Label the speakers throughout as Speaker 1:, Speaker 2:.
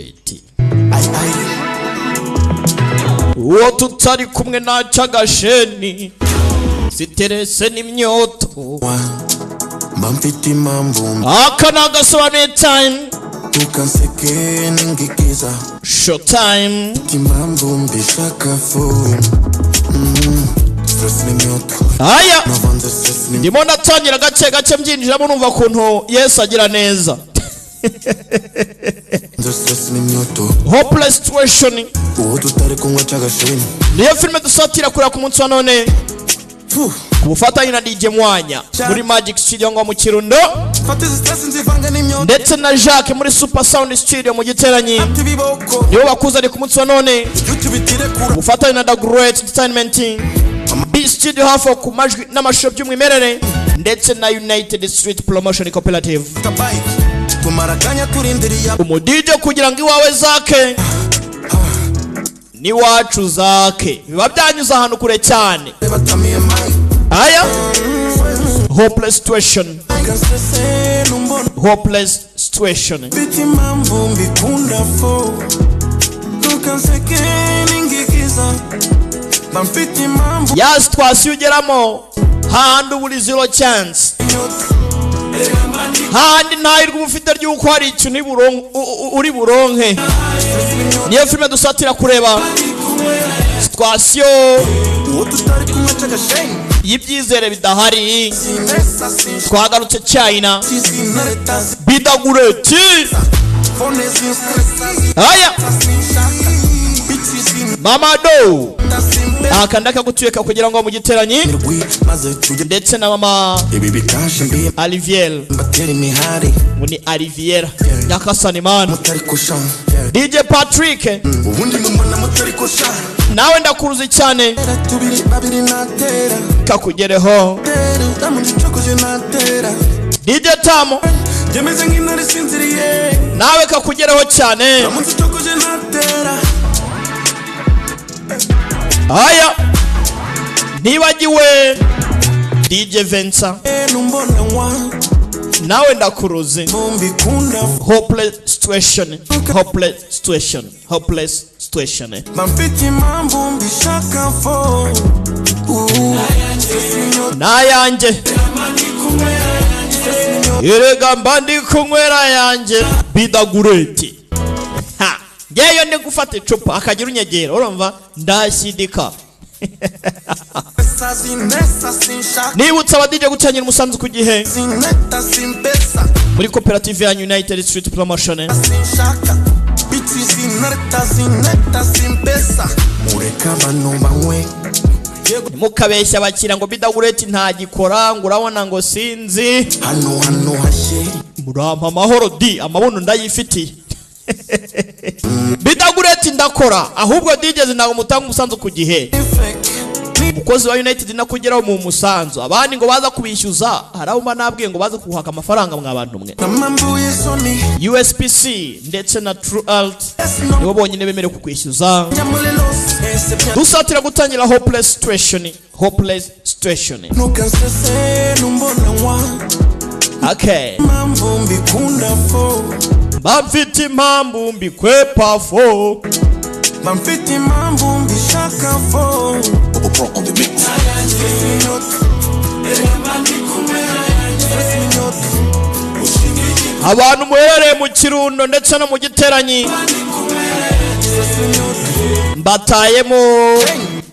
Speaker 1: great. Uwo tutari kumwe na chagasheni siterese n'imyoto
Speaker 2: Bamfiti mambo
Speaker 1: akanaga soane time
Speaker 2: tukanseke ningikiza
Speaker 1: short time
Speaker 2: timambo mbishaka phone stress n'imyoto
Speaker 1: aya ndimo ndatangira gace mbyinjiramo numva kuntu Yesu agira neza.
Speaker 2: stress n'imyoto
Speaker 1: Hopeless situation
Speaker 2: uwo tutari kumwe chagasheni
Speaker 1: niyo filime dusatira kuri ku munsi wa none kubufatanye na DJ Mwanya muri Magic Studio ngo mu Kirundo ndetse na Jacques muri Super Sound Studio mu Giteranyi nibo bakuzanye ku munsi wa none kubufatanye na The Great Entertainment B Studio hafo ku majwi n'amashusho by'umwimerere ndetse na United Street Promotion Cooperative umudije kugira ngo iwawe zake ni wacu zake biba byanyuza ahantu kure cyane. Aya hopeless situation ya situation ugeramo handi uburi zero chance handi ntahirwa ubufite ry'uko hari icyo uri buronke. Niyo filime dusatira kureba situation y'ibyizere bidahari. Twagarutse China bidagureti aya mama do akandaka gutweka kugira ngo mu Giteranyi ndetse na mama Olivier muni Olivier yakasanimana DJ Patrick nawe ndakuruzi cyane kakugereho DJ Tamo nawe kakugereho cyane. Aya nibagiwe DJ Vensa nawe ndakuruzi. Hopeless situation nayanjye irega mbandi kunywera yanjye bidagureti ha ngeyo ndi gufata icupa akagira unyegera urumva ndashyidika. Nibutsa abadije gutangira umusanzu ku gihe muri koperative ya United Street Promotion mukabeshya bakira ngo bidagureti ntagikora ngo urabona ngo sinzi
Speaker 2: hano hashe
Speaker 1: murampa amahoro di amabuno ndayifitiye. Bidagureti ndakora ahubwo digeze ntago mutanga umusanzu ku gihe. Umukozi wa United nakugeraho mu musanzu abandi ngo baza kubishyuza harabumba nabwiye ngo baza kuhaka amafaranga mwabantu mwe. USPC ndetse na True Alt nibo bonyine bemere kukwishyuza. Dusatira gutangira hopeless situation. Okay bamfiti mambo mbikwepa fo
Speaker 2: bamfiti mambo mbishaka fo on the mix.
Speaker 1: Abantu muherereye mu Kirundo ndetse no mu Giteranyi mbatayemo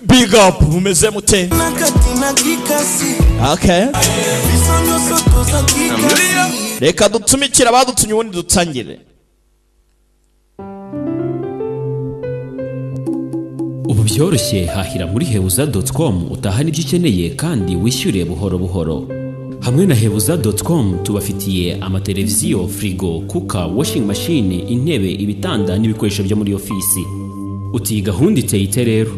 Speaker 1: big up mumeze mute. Okay reka dutumikira badutumye ubundi dutangire.
Speaker 3: Ubu byoroshye hahira muri hebuza.com utahana ibyo ukeneye kandi wishyure buhoro buhoro. Hamwe na hebuza.com tubafitiye amateleviziyo, frigo, kuka, washing machine, intebe, ibitanda n'ibikoresho byo muri ofisi. Uti gahunda iteye rero.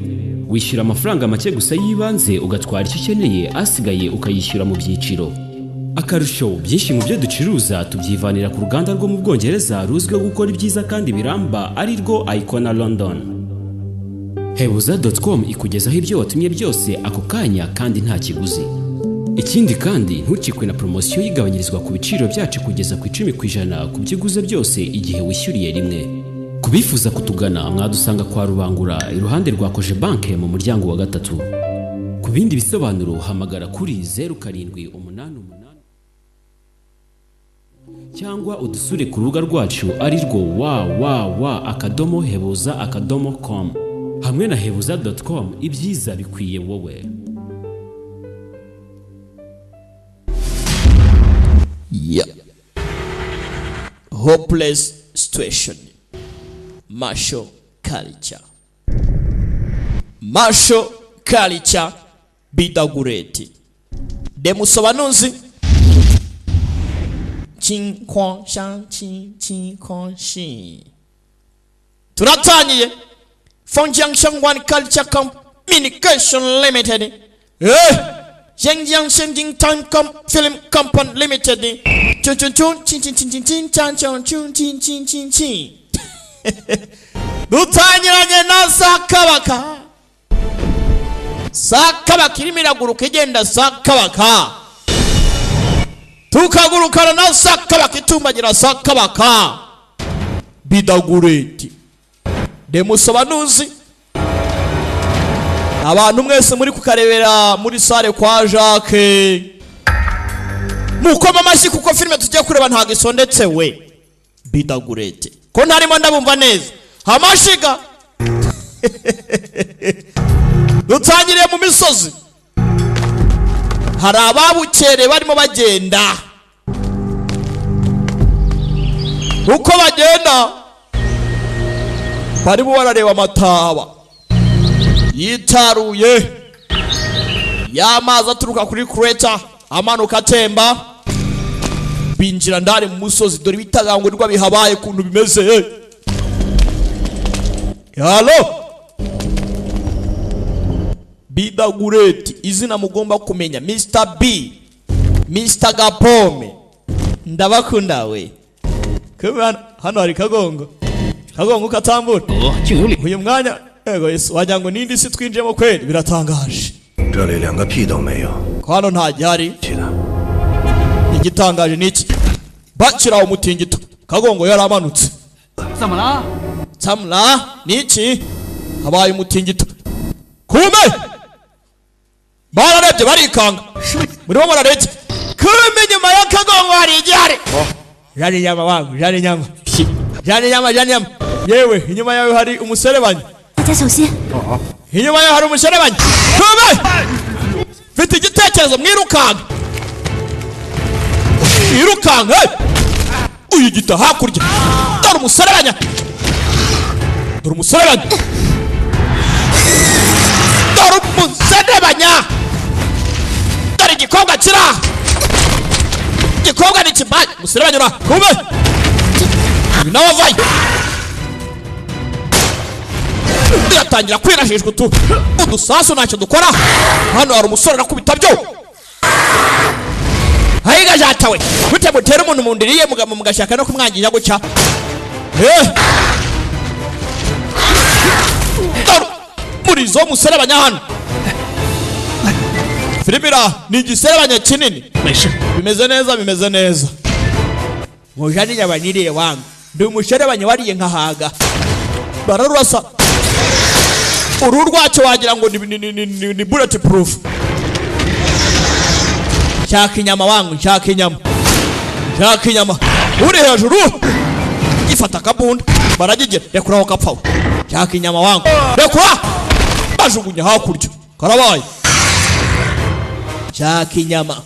Speaker 3: Wishyura amafaranga make gusa yibanze ugatwara icyo ukeneye asigaye ukayishyura mu byiciro. Akarusho byinshi mu byo ducuruza tubyivanira ku ruganda rwo mu Bwongereza ruzwiho gukora ibyiza kandi biramba ari rwo Icona London. Hebuza.com ikugezaho ibyo watumye byose ako kanya kandi nta kiguzi. Ikindi kandi ntukikwe na promosiyo yigabanyirizwa ku biciro byacu kugeza ku 10% ku byiguze byose igihe wishyuriye rimwe. Kubifuza kutugana mwadusanga kwa Rubangura iruhande rwa Koje Bank mu muryango wa 3. Ku bindi bisobanuro hamagara kuri 0788 cyangwa udusure ku rubuga rwacu ari rwo www.hebuza.com. Hamwe na hebuza.com ibyiza bikwiye wowe.
Speaker 1: Yeah. Hopeless situation. Martial culture. Martial culture bidagureti. Demusobanuzi. Qinquan shang qin quan shi. Turatangiye. Fengjiang Shangwan Culture Communication Limited. Zhenjiang Shenzhen Time Film Company Limited. Chun chun chun chin chin chin chin chin chan chan chun chin chin chin chin. Dutanyiranye na Sakabaka. Sakabaka irimo iraguruka igenda Sakabaka. Tukagurukana na Sakabaka itumbagira Sakabaka. Bidagureti. Demusobanuzi. Abantu mwese muri kukarebera muri sale kwa Jacques. Mukoma amashyi kuko filime tugiye kureba ntago isondetse we. Bidagureti. Ko ntarimo ndabumva neza. Amashiga. Dutangiriye mu misozi. Hari ababukere barimo bagenda. Uko bagenda barimo barareba amataba yitaruye y'amazi aturuka kuri crater amanuka atemba binjira ndani mu musozi dore bitagangurirwa bihabaye kuntu bimeze. Halo Bidagureti izina mugomba kumenya Mr. B Mr. Gapome ndabakunda we. Hano hari Kagongo katambura. Uyu mwanya ego Yesu wajango nindi si twinjemo kweli biratangaje. Hano nta gihari. Igitangaje niki bakira umutingito Kagongo yaramanutse. Samla niki habaye umutingito kume bararebye barikanga murimo murarebye kume nyuma ya Kagongo hari igihari. Jani nyama wangu jani nyama yewe inyuma yawe hari umuserebanya. Inyuma yawe hari umuserebanya. Kume fite igitekerezo mwirukanga uyu gita hakurya dore umuserebanya dore igikobwa kira igikobwa ni kibaye umuserebanya ura kume nawe vayi biratangira kwirashishwa udusasu ntacyo dukora. Hano hari umusore nakubita byo hayiga jatawe gute mutera umuntu mundiriye mugamo mugashaka no kumwangira gucya. Murizo muserebanya hano Filibira ni igiserebanya kinini bimeze neza mujani nyabaniriye wangu ndi umuserebanya wariye nkahaga bararurasa uru rwacyo wagira ngo ni bulletproof. Shaka inyama wangu shaka inyama uri hejuru gifata kabunda baragigera rekuraho kapfaho. Shaka inyama wangu rekura bajugunya hakurya karabaye. Shaka inyama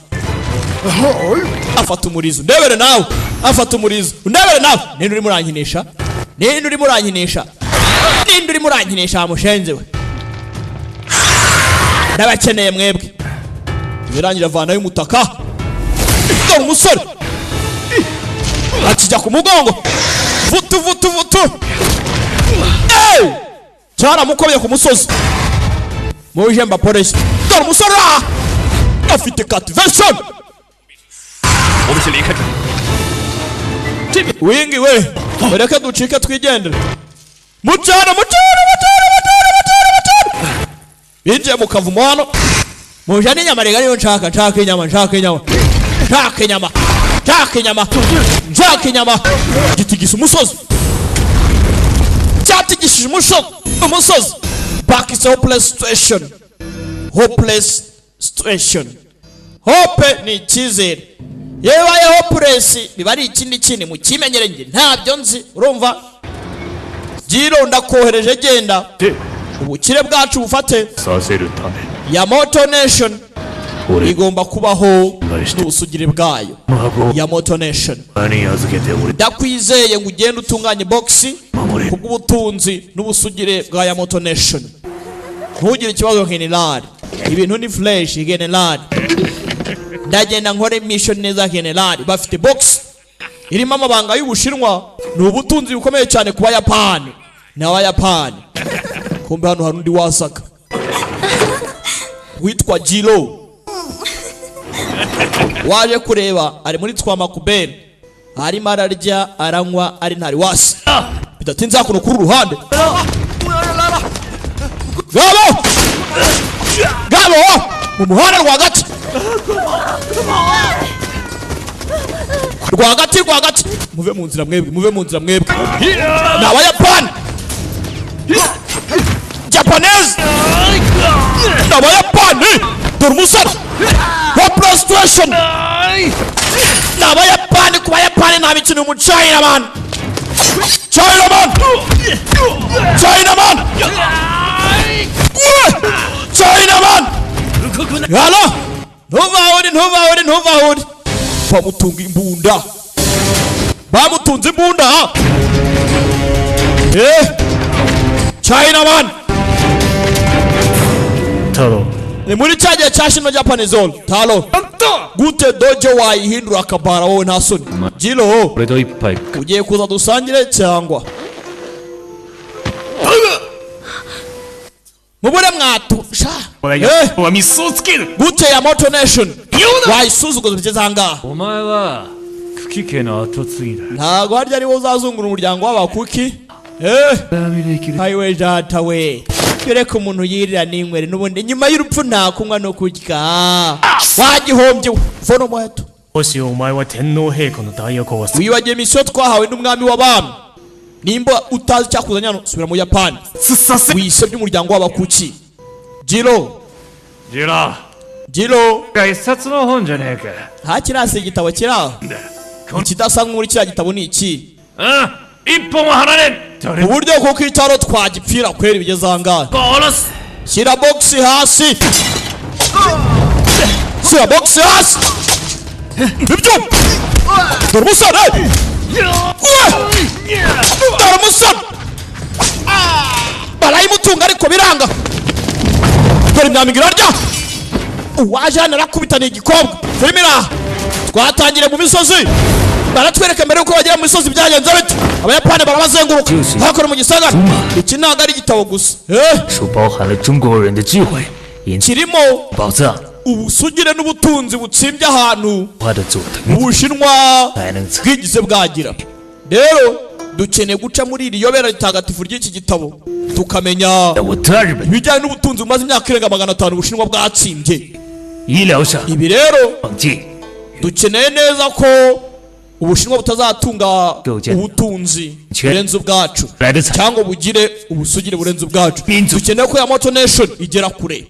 Speaker 1: afata umurizo ndebere nawe ninde uri murankinisha mushenze we ndabakeneye mwebwe. Birangira vana y'umutaka dore umusore akijya ku mugongo vutu cyaramukobye ku musozi muje mbaporeshya dore umusore afite captivation. Wingi we bareka ducike twigendera mucana binjiye mu kavumo hano mujane inyama rega niyo nshaka inyama gitigisa umusozi batigishije umusozi. Back is a hopeless situation. Hopeless situation. Hope ni icyizere. Yewe hopeless biba ari ikindi kintu mukimenyere nge ntabyo nzi urumva. Jiro ndakohereje genda. Ubukire bwacu bufate. Yamato Nation igomba kubaho n'ubusugire bwayo. Yamato Nation ndakwizeye ngo ugende utunganye box kubw'ubutunzi n'ubusugire bwa Yamato Nation. Ntugire ikibazo General, ibintu ni fresh General. Ndagenda nkore mission neza General. Bafite box irimo amabanga y'Ubushinwa n'ubutunzi bukomeye cyane ku Bayapani n'Abayapani. Kumbe hano harundi wasaka witwa Jiro waje kureba ari muri Twamakubeni arimo ararya aranywa ari ntari wasi bidatinze hakuno kuri ruhande. Gabo mu muhanda rwagati muve mu nzira mwebwe n'Abayapani Japanese n'Abayapani dore umusore hopeless situation n'Abayapani ku Bayapani nta mikino mu China man Halo ntuvahuri bamutunga imbunda bamutunze imbunda China man Taro ni muri cyagiye cyashino Japanese Taro gute dojo wayihindura akabara wowe nta soni Jiro ugiye kuza dusangire cyangwa mubure mwatusha
Speaker 4: wa misutsuki
Speaker 1: gute Yamato Nation wayisuzuguza bigeze hanga
Speaker 4: omae wa kukike no atotsugira
Speaker 1: ntago harya ari wo uzazungura umuryango w'abakuki highway data we bireka umuntu yirira n'inkwere n'ubundi nyuma y'urupfu nta kunywa no kurya wagihombye fono mweto
Speaker 4: oshi omae wa tenno heiko no daiyoko wa
Speaker 1: wibagiye misiyo twahawe n'umwami w'abami nimba utazi cyakuzanya no subira mu Yapani wise by'umuryango w'abakuki Jiro
Speaker 4: gaisatsu no hon janeka
Speaker 1: hakirase igitabo kiraho kidasanzwe muri kiriya gitabo ni iki
Speaker 4: ippo maharane
Speaker 1: uburyo ko kwitaro twagipfira kweri bigeze ahangaha shyira box hasi ibyo dore umusore barayimutunga ariko biranga dore imyamigiro arya uwaje hano arakubitana igikobwa filmira twatangire mu misozi baratwereka mbere uko bagera mu misozi byagenze bite Abayapani barabazenguruka hakora mu gisagara iki ntago ari igitabo gusa kirimo ubusugire n'ubutunzi butsimbye ahantu Ubushinwa bwigize bwagira. Rero dukeneye guca muri iri yobera ritagatifu ry'iki gitabo tukamenya ibijyanye n'ubutunzi bumaze imyaka irenga 500 Ubushinwa bwatsimbye. Ibi rero dukeneye neza ko Ubushinwa butazatunga ubutunzi burenze ubwacu cyangwa bugire ubusugire burenze ubwacu. Dukeneye ko Yamato Nation igera kure.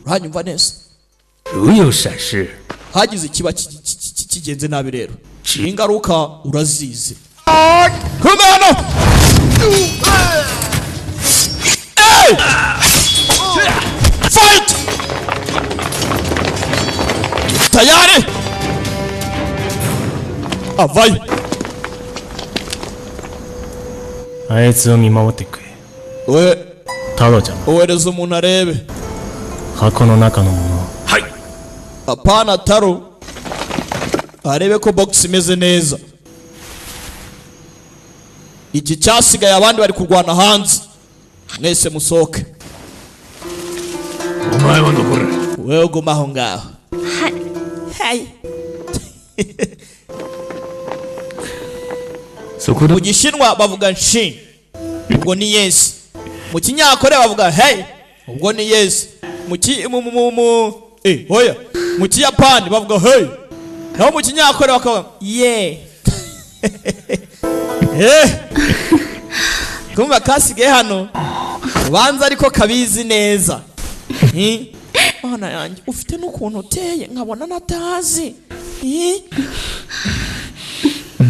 Speaker 1: Uranyumva neza? Hagize ikiba kigenze nabi rero ingaruka urazizi. Kumano fight tayari avai
Speaker 4: aitsu o mimamotte kure
Speaker 1: we
Speaker 4: Taro-chan
Speaker 1: ohereza umuntu arebe
Speaker 4: hako no naka no mono.
Speaker 1: Hai apana Taro arebe ko box imeze neza. Iki cyasigaye abandi bari kurwana hanze mwese musoke.
Speaker 4: Omae wa ndokore
Speaker 1: wewe guma aho ngaho. Hai mu Gishinwa bavuga nshin ubwo ni yes, mu Kinyakore bavuga hey ubwo ni yes, hoya mu Kiyapani bavuga hey, naho mu Kinyakore bakavuga yeah. kumva kasigaye hano ubanza ariko kabizi neza. Mana yanjye ufite n'ukuntu uteye nkabona natazi.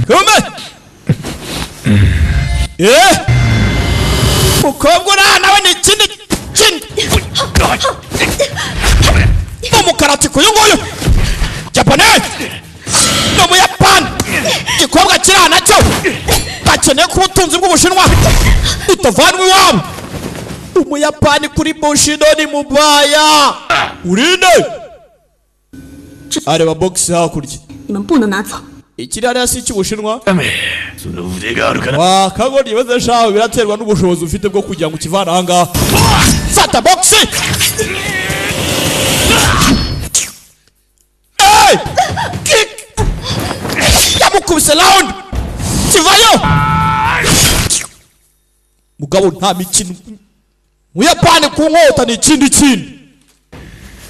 Speaker 1: Kumbe ukobwa nawe ni ikindi umukarati kuyunguyu Japanese no mu Japan ikobwa kira nacyo bakeneye ku butunzi bw'Ubushinwa utavanwe wabo umuyapani kuri Bushido ni mubaya urinde areba box hakurya
Speaker 5: 你们不能拿走。
Speaker 1: ikiri hariya si cy'Ubushinwa wakagoni baze shaho biraterwa n'ubushobozi ufite bwo kugira ngo ukivana ahangaha fata box kick yamukubise round kivayo mugabo nta mikino Muyapani ku nkota ni ikindi kintu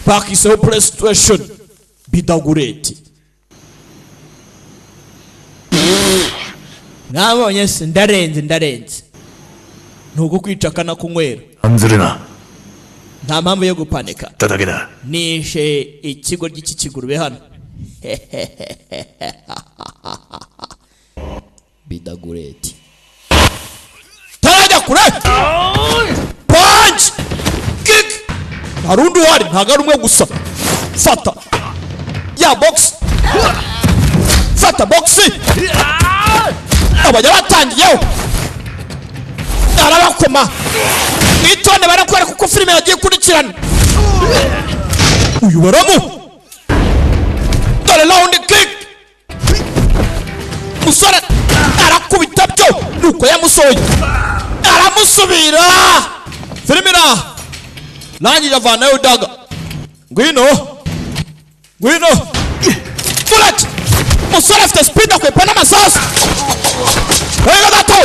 Speaker 1: bakiseho PlayStation bidagureti nabonye se ndarenze nuko kwicakana kunywera
Speaker 4: anzurina
Speaker 1: nta mpamvu yo gupanika
Speaker 4: tadagera
Speaker 1: nishe ikigo ry'iki kigurube hano bidagureti tarajya kure punch kick harundi wari ntago ari umwe gusa fata ya box fata box abajya batangiyeho arabakoma itonde barakwereka uko filime yagiye kurikirana uyu baramu dore round kick musore arakubita byo nuko yamusoye aramusubira filime na nanjye avanayo daga ngwino bullet musore afite speed akwepa n'amasasu Hey, gato!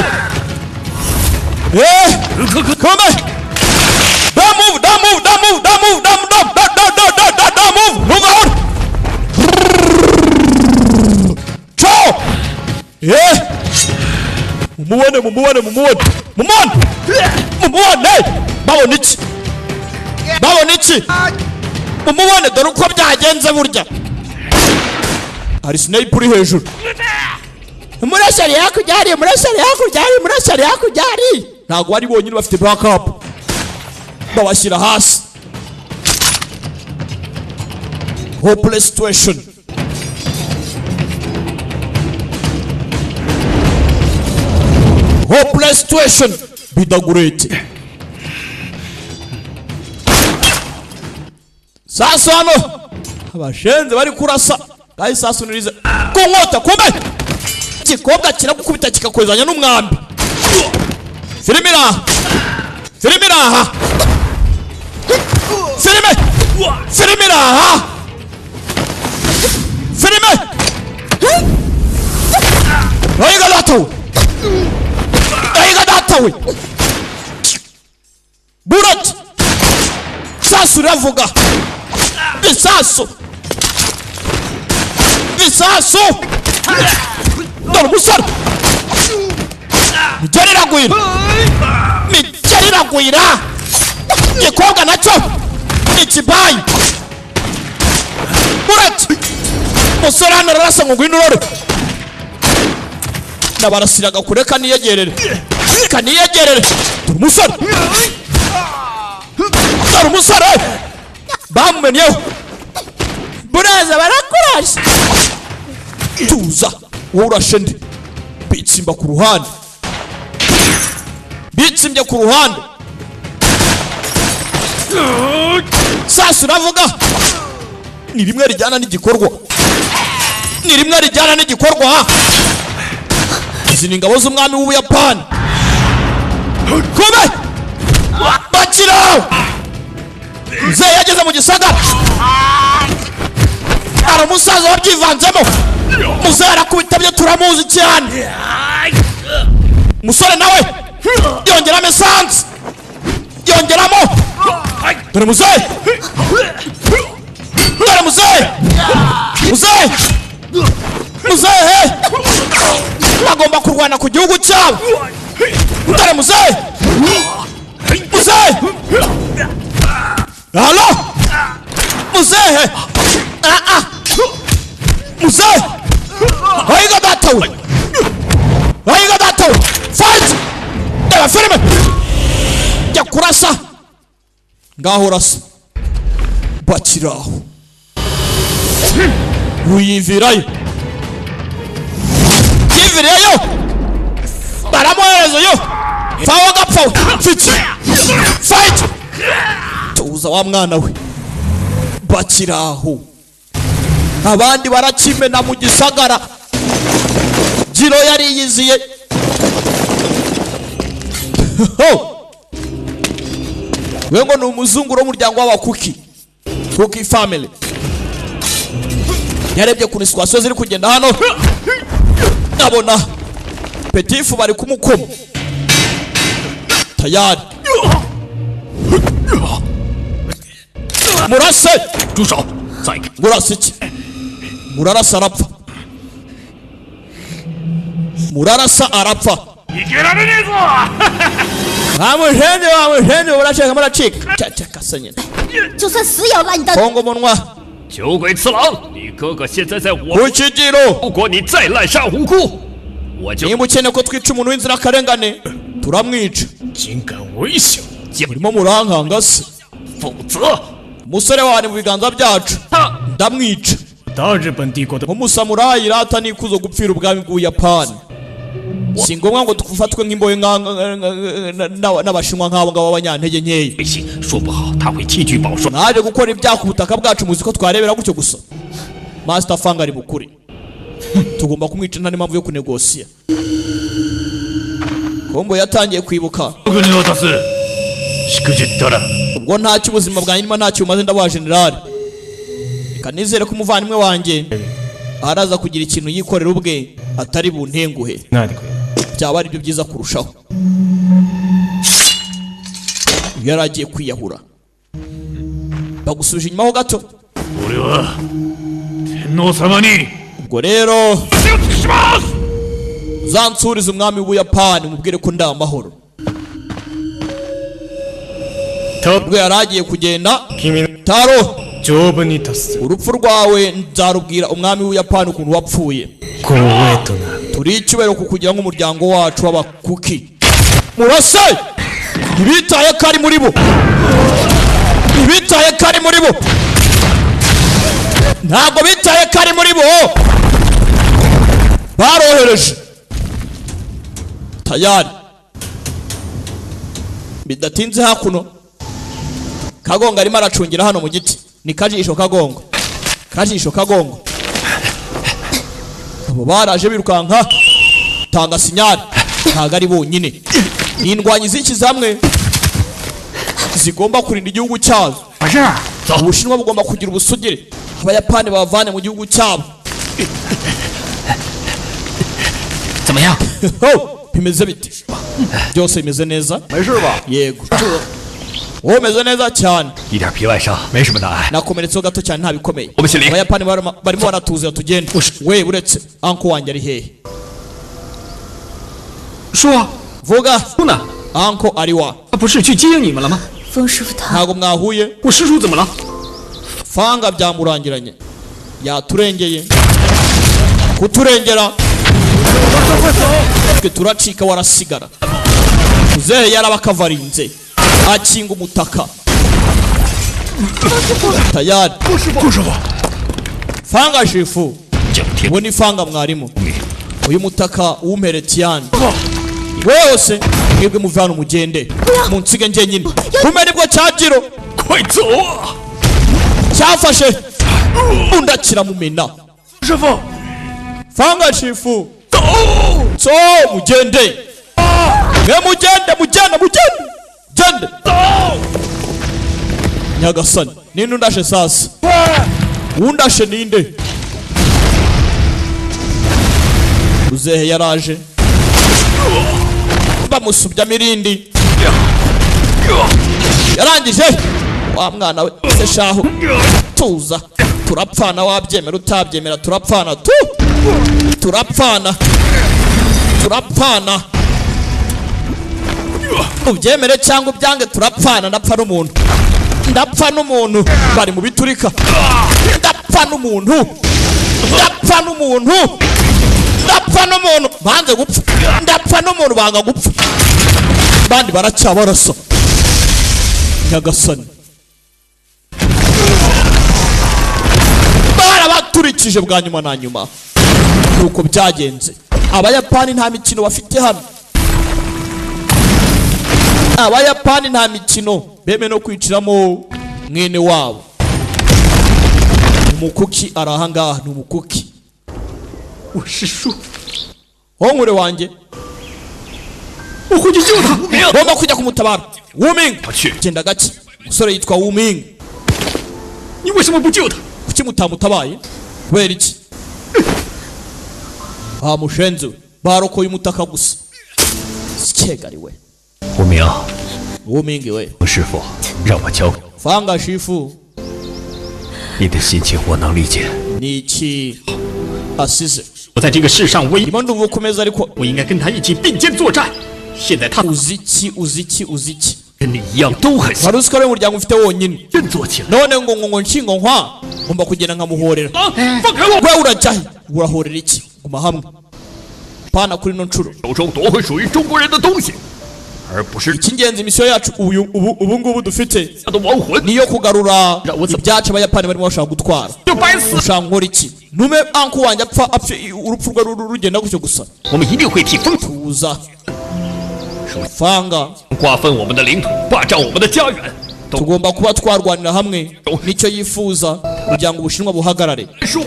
Speaker 1: Come on! Don't move! Move out! Ciao! Mumuone! Babonichi! Mumuone dore uko byagenze burya. Ari sniper uri hejuru. Murashari yakujyari ntago wari bonyine bafite backup babashyira hasi hopeless situation bidagurete sasa hano abashenze bari kurasa kandi sasa unirize ku nkota kumbe ikikobwa kiragukubita kikakwezanya n'umwambi filime iraha oyiga datawe bullet sasu uravuga bisasu dore umusore mijyari iragwira igikobwa nacyo ikibayi bullet umusore hano ararasa ngo ngwino urore nabarasiraga kure kaniyegerere dore umusore bamumenyeho buraza barakurashe tuza wowe urashe ndi bitsimbye ku ruhande sasa uravuga ni rimwe rijyana n'igikorwa izi ni ingabo z'umwami w'Ubuyapani kube bakiraho mzee yageze mu gisagara ari umusaza wabyivanzemo mzee arakubita byo turamuzi cyane musore nawe yongeramo esanse yongeramo dore mzee bagomba kurwana ku gihugu cyabo dore muzehe muzehe halo muzehe muzehe ayiga datawe ayiga datawe fight dore filime jya kurasa ngaho urasa bakiraho uyivirayo yivirayo baramuhereza yo fawo gapfawe mfiki fight tuza wa mwana we bakiraho abandi barakimena mu gisagara Jiro yari yiziye wengo ni umuzunguro w'umuryango w'abakuki Cookie family yarebye kuri situation ziri kugenda hano nabona Petifu bari kumukoma tayari murase
Speaker 4: Tushao, zaika.
Speaker 1: murase iki murarasa arapfa murarasa arapfa Wamuhende uracheka murachika chachaka sanyene
Speaker 5: 就算死也要拉你当。
Speaker 1: kongo munwa
Speaker 6: 酒鬼次郎，你哥哥现在在我，
Speaker 1: kuchijiro
Speaker 6: 如果你再滥杀无辜，我就
Speaker 1: nimba ukeneye ko twica umuntu w'inzirakarengane turamwica
Speaker 4: 竟敢威胁
Speaker 1: murimo murankanga se
Speaker 6: 否则
Speaker 1: umusore wari mu biganza byacu ndamwica
Speaker 4: 到日本帝国的
Speaker 1: nk'umusamurayi rata nikuzo gupfira ubwami bw'ubuyapani si ngombwa ngo dufatwe nk'imbohe n'abashinwa nk'abo ngabo b'abanyantege nkeya
Speaker 6: 微信，说不好他会弃车保帅。
Speaker 1: naje gukora ibyaha ku butaka bwacu muzi ko twarebera gutyo gusa Master Fang ari mukuri tugomba kumwica nta n'impamvu yo kunegosiya Kombo yatangiye kwibuka
Speaker 6: 国に渡す。しくじったら
Speaker 1: ubwo ntacyo ubuzima bwanjye nyuma ntacyo umaze ndabaha generali reka nizere ko umuvandimwe wanjye araza kugira ikintu yikorera ubwe atari buntenguhe
Speaker 4: ないでくれ
Speaker 1: byaba ari byo byiza kurushaho yari agiye kwiyahura bagusubije inyuma ho gato
Speaker 6: 俺は天皇様に
Speaker 1: ubwo rero
Speaker 6: お手を尽くします。
Speaker 1: uzansurize umwami w'ubuyapani mubwire ko ndi amahoro
Speaker 4: と
Speaker 1: ubwo yari agiye kugenda
Speaker 4: 君の
Speaker 1: taro
Speaker 4: 丈夫に達する
Speaker 1: urupfu rwawe nzarubwira umwami w'ubuyapani ukuntu wapfuye
Speaker 4: 光栄となる
Speaker 1: turi icyubahiro kukugira nk'umuryango wacu w'abakuki murase ntibitaye ko ari muri bo ntibitaye ko ari muri bo ntabwo bitaye ko ari muri bo barohereje tayari bidatinze hakuno Kagongo arimo aracungira hano mu giti ni Kajisho Kagongo Kajisho Kagongo abo baraje birukanka tanga sinyari ntago ari bonyine n'indwanyi z'iki hamwe zigomba kurinda igihugu cyazo Ubushinwa bugomba kugira ubusugire Abayapani bavane mu gihugu cyabo
Speaker 6: 怎么样？
Speaker 1: bimeze bite byose bimeze neza
Speaker 6: 没事吧？
Speaker 1: yego wowe umeze neza cyane
Speaker 6: 一点皮外伤，没什么大碍。
Speaker 1: nakomeretseho gato cyane nta bikomeye
Speaker 6: Umushyiri.
Speaker 1: Abayapani barimo baratuzira tugende we uretse anko wanjye ari hehe
Speaker 6: 说，
Speaker 1: vuga
Speaker 6: 不呢？
Speaker 1: anko ari wa
Speaker 6: 他不是去接应你们了吗？
Speaker 5: 风师傅他
Speaker 1: ntago mwahuye
Speaker 6: 我师叔怎么了？
Speaker 1: fanga byamurangiranye yaturengeye kuturengera twe turacika warasigara uzehe yarabakavarinze akinga umutaka tayari
Speaker 6: 顾师傅，
Speaker 1: fanga shifu
Speaker 6: 整天
Speaker 1: ubu ni fanga mwarimu uyu mutaka w'umperetiyani wose mwebwe muve hano mugende munsige njyenyine kumena ibwo cyagiro
Speaker 6: 快走啊！
Speaker 1: cyafashe undi kiramumena
Speaker 6: 师傅，
Speaker 1: fanga shifu
Speaker 6: 走！
Speaker 1: so mugende mwe mugende gende nyagasani ninde undashe sasa undashe ninde uzehe yaraje bamusubya mirindi yarangije wa mwana we se shaho tuza turapfana wabyemera utabyemera turapfana turapfana ubyemere cyangwa ubyange turapfana. Ndapfa n'umuntu, ndapfa n'umuntu, bari mu biturika. Ndapfa n'umuntu, ndapfa n'umuntu, ndapfa n'umuntu, banze gupfa. Ndapfa n'umuntu, banga gupfa. Bandi baracyabarasa. Nyagasani barabaturikije bwa nyuma na nyuma. Nuko byagenze. Abayapani nta mikino bafite hano. Abayapani nta mikino beme no kwiciramo mwene wabo. Umukuki arahangaha ni umukuki.
Speaker 6: Ushishu
Speaker 1: Hongure wanjye
Speaker 6: ukujijura
Speaker 1: ngomba kujya kumutabara. Wuming
Speaker 6: Achi.
Speaker 1: genda gake. Musore yitwa Wuming.
Speaker 6: 你为什么不救他？
Speaker 1: Kuki mutamutabaye? Kubera iki? Mushenzi barokoye umutaka gusa. Sikegari we.
Speaker 6: 无名，
Speaker 1: Wuming we.
Speaker 6: 师傅让我教给
Speaker 1: Fanga shifu
Speaker 6: 你的心情，我能理解。
Speaker 1: ni iki asize.
Speaker 6: 我在这个世上唯一，
Speaker 1: Ndimo ndumva ukomeza ariko
Speaker 6: 我应该跟他一起并肩作战。现在他
Speaker 1: uziki
Speaker 6: 跟你一样都很想
Speaker 1: wari uzi ko ari umuryango ufite wonyine
Speaker 6: 振作起来。
Speaker 1: none ngo nshingo nkwa ngomba kugenda nkamuhorera
Speaker 6: 放开我！
Speaker 1: we urajya he urahorera iki guma hamwe pana kuri no ncuro
Speaker 6: 手中夺回属于中国人的东西，而不是
Speaker 1: icy'ingenzi misiyo yacu ubu ngubu dufite
Speaker 6: 他的亡魂，
Speaker 1: niyo kugarura ibyacu abayapani barimo bashaka gutwara
Speaker 6: 就白死。
Speaker 1: ushaka nkora iki ntume anko wanjye apfe urupfu rwe rugenda gutyo gusa
Speaker 6: 我们一定会替风
Speaker 1: tuza fanga
Speaker 6: 瓜分我们的领土，霸占我们的家园。都
Speaker 1: tugomba kuba twarwanira hamwe nicyo yifuza kugira ngo ubushinwa buhagarare
Speaker 6: 结束。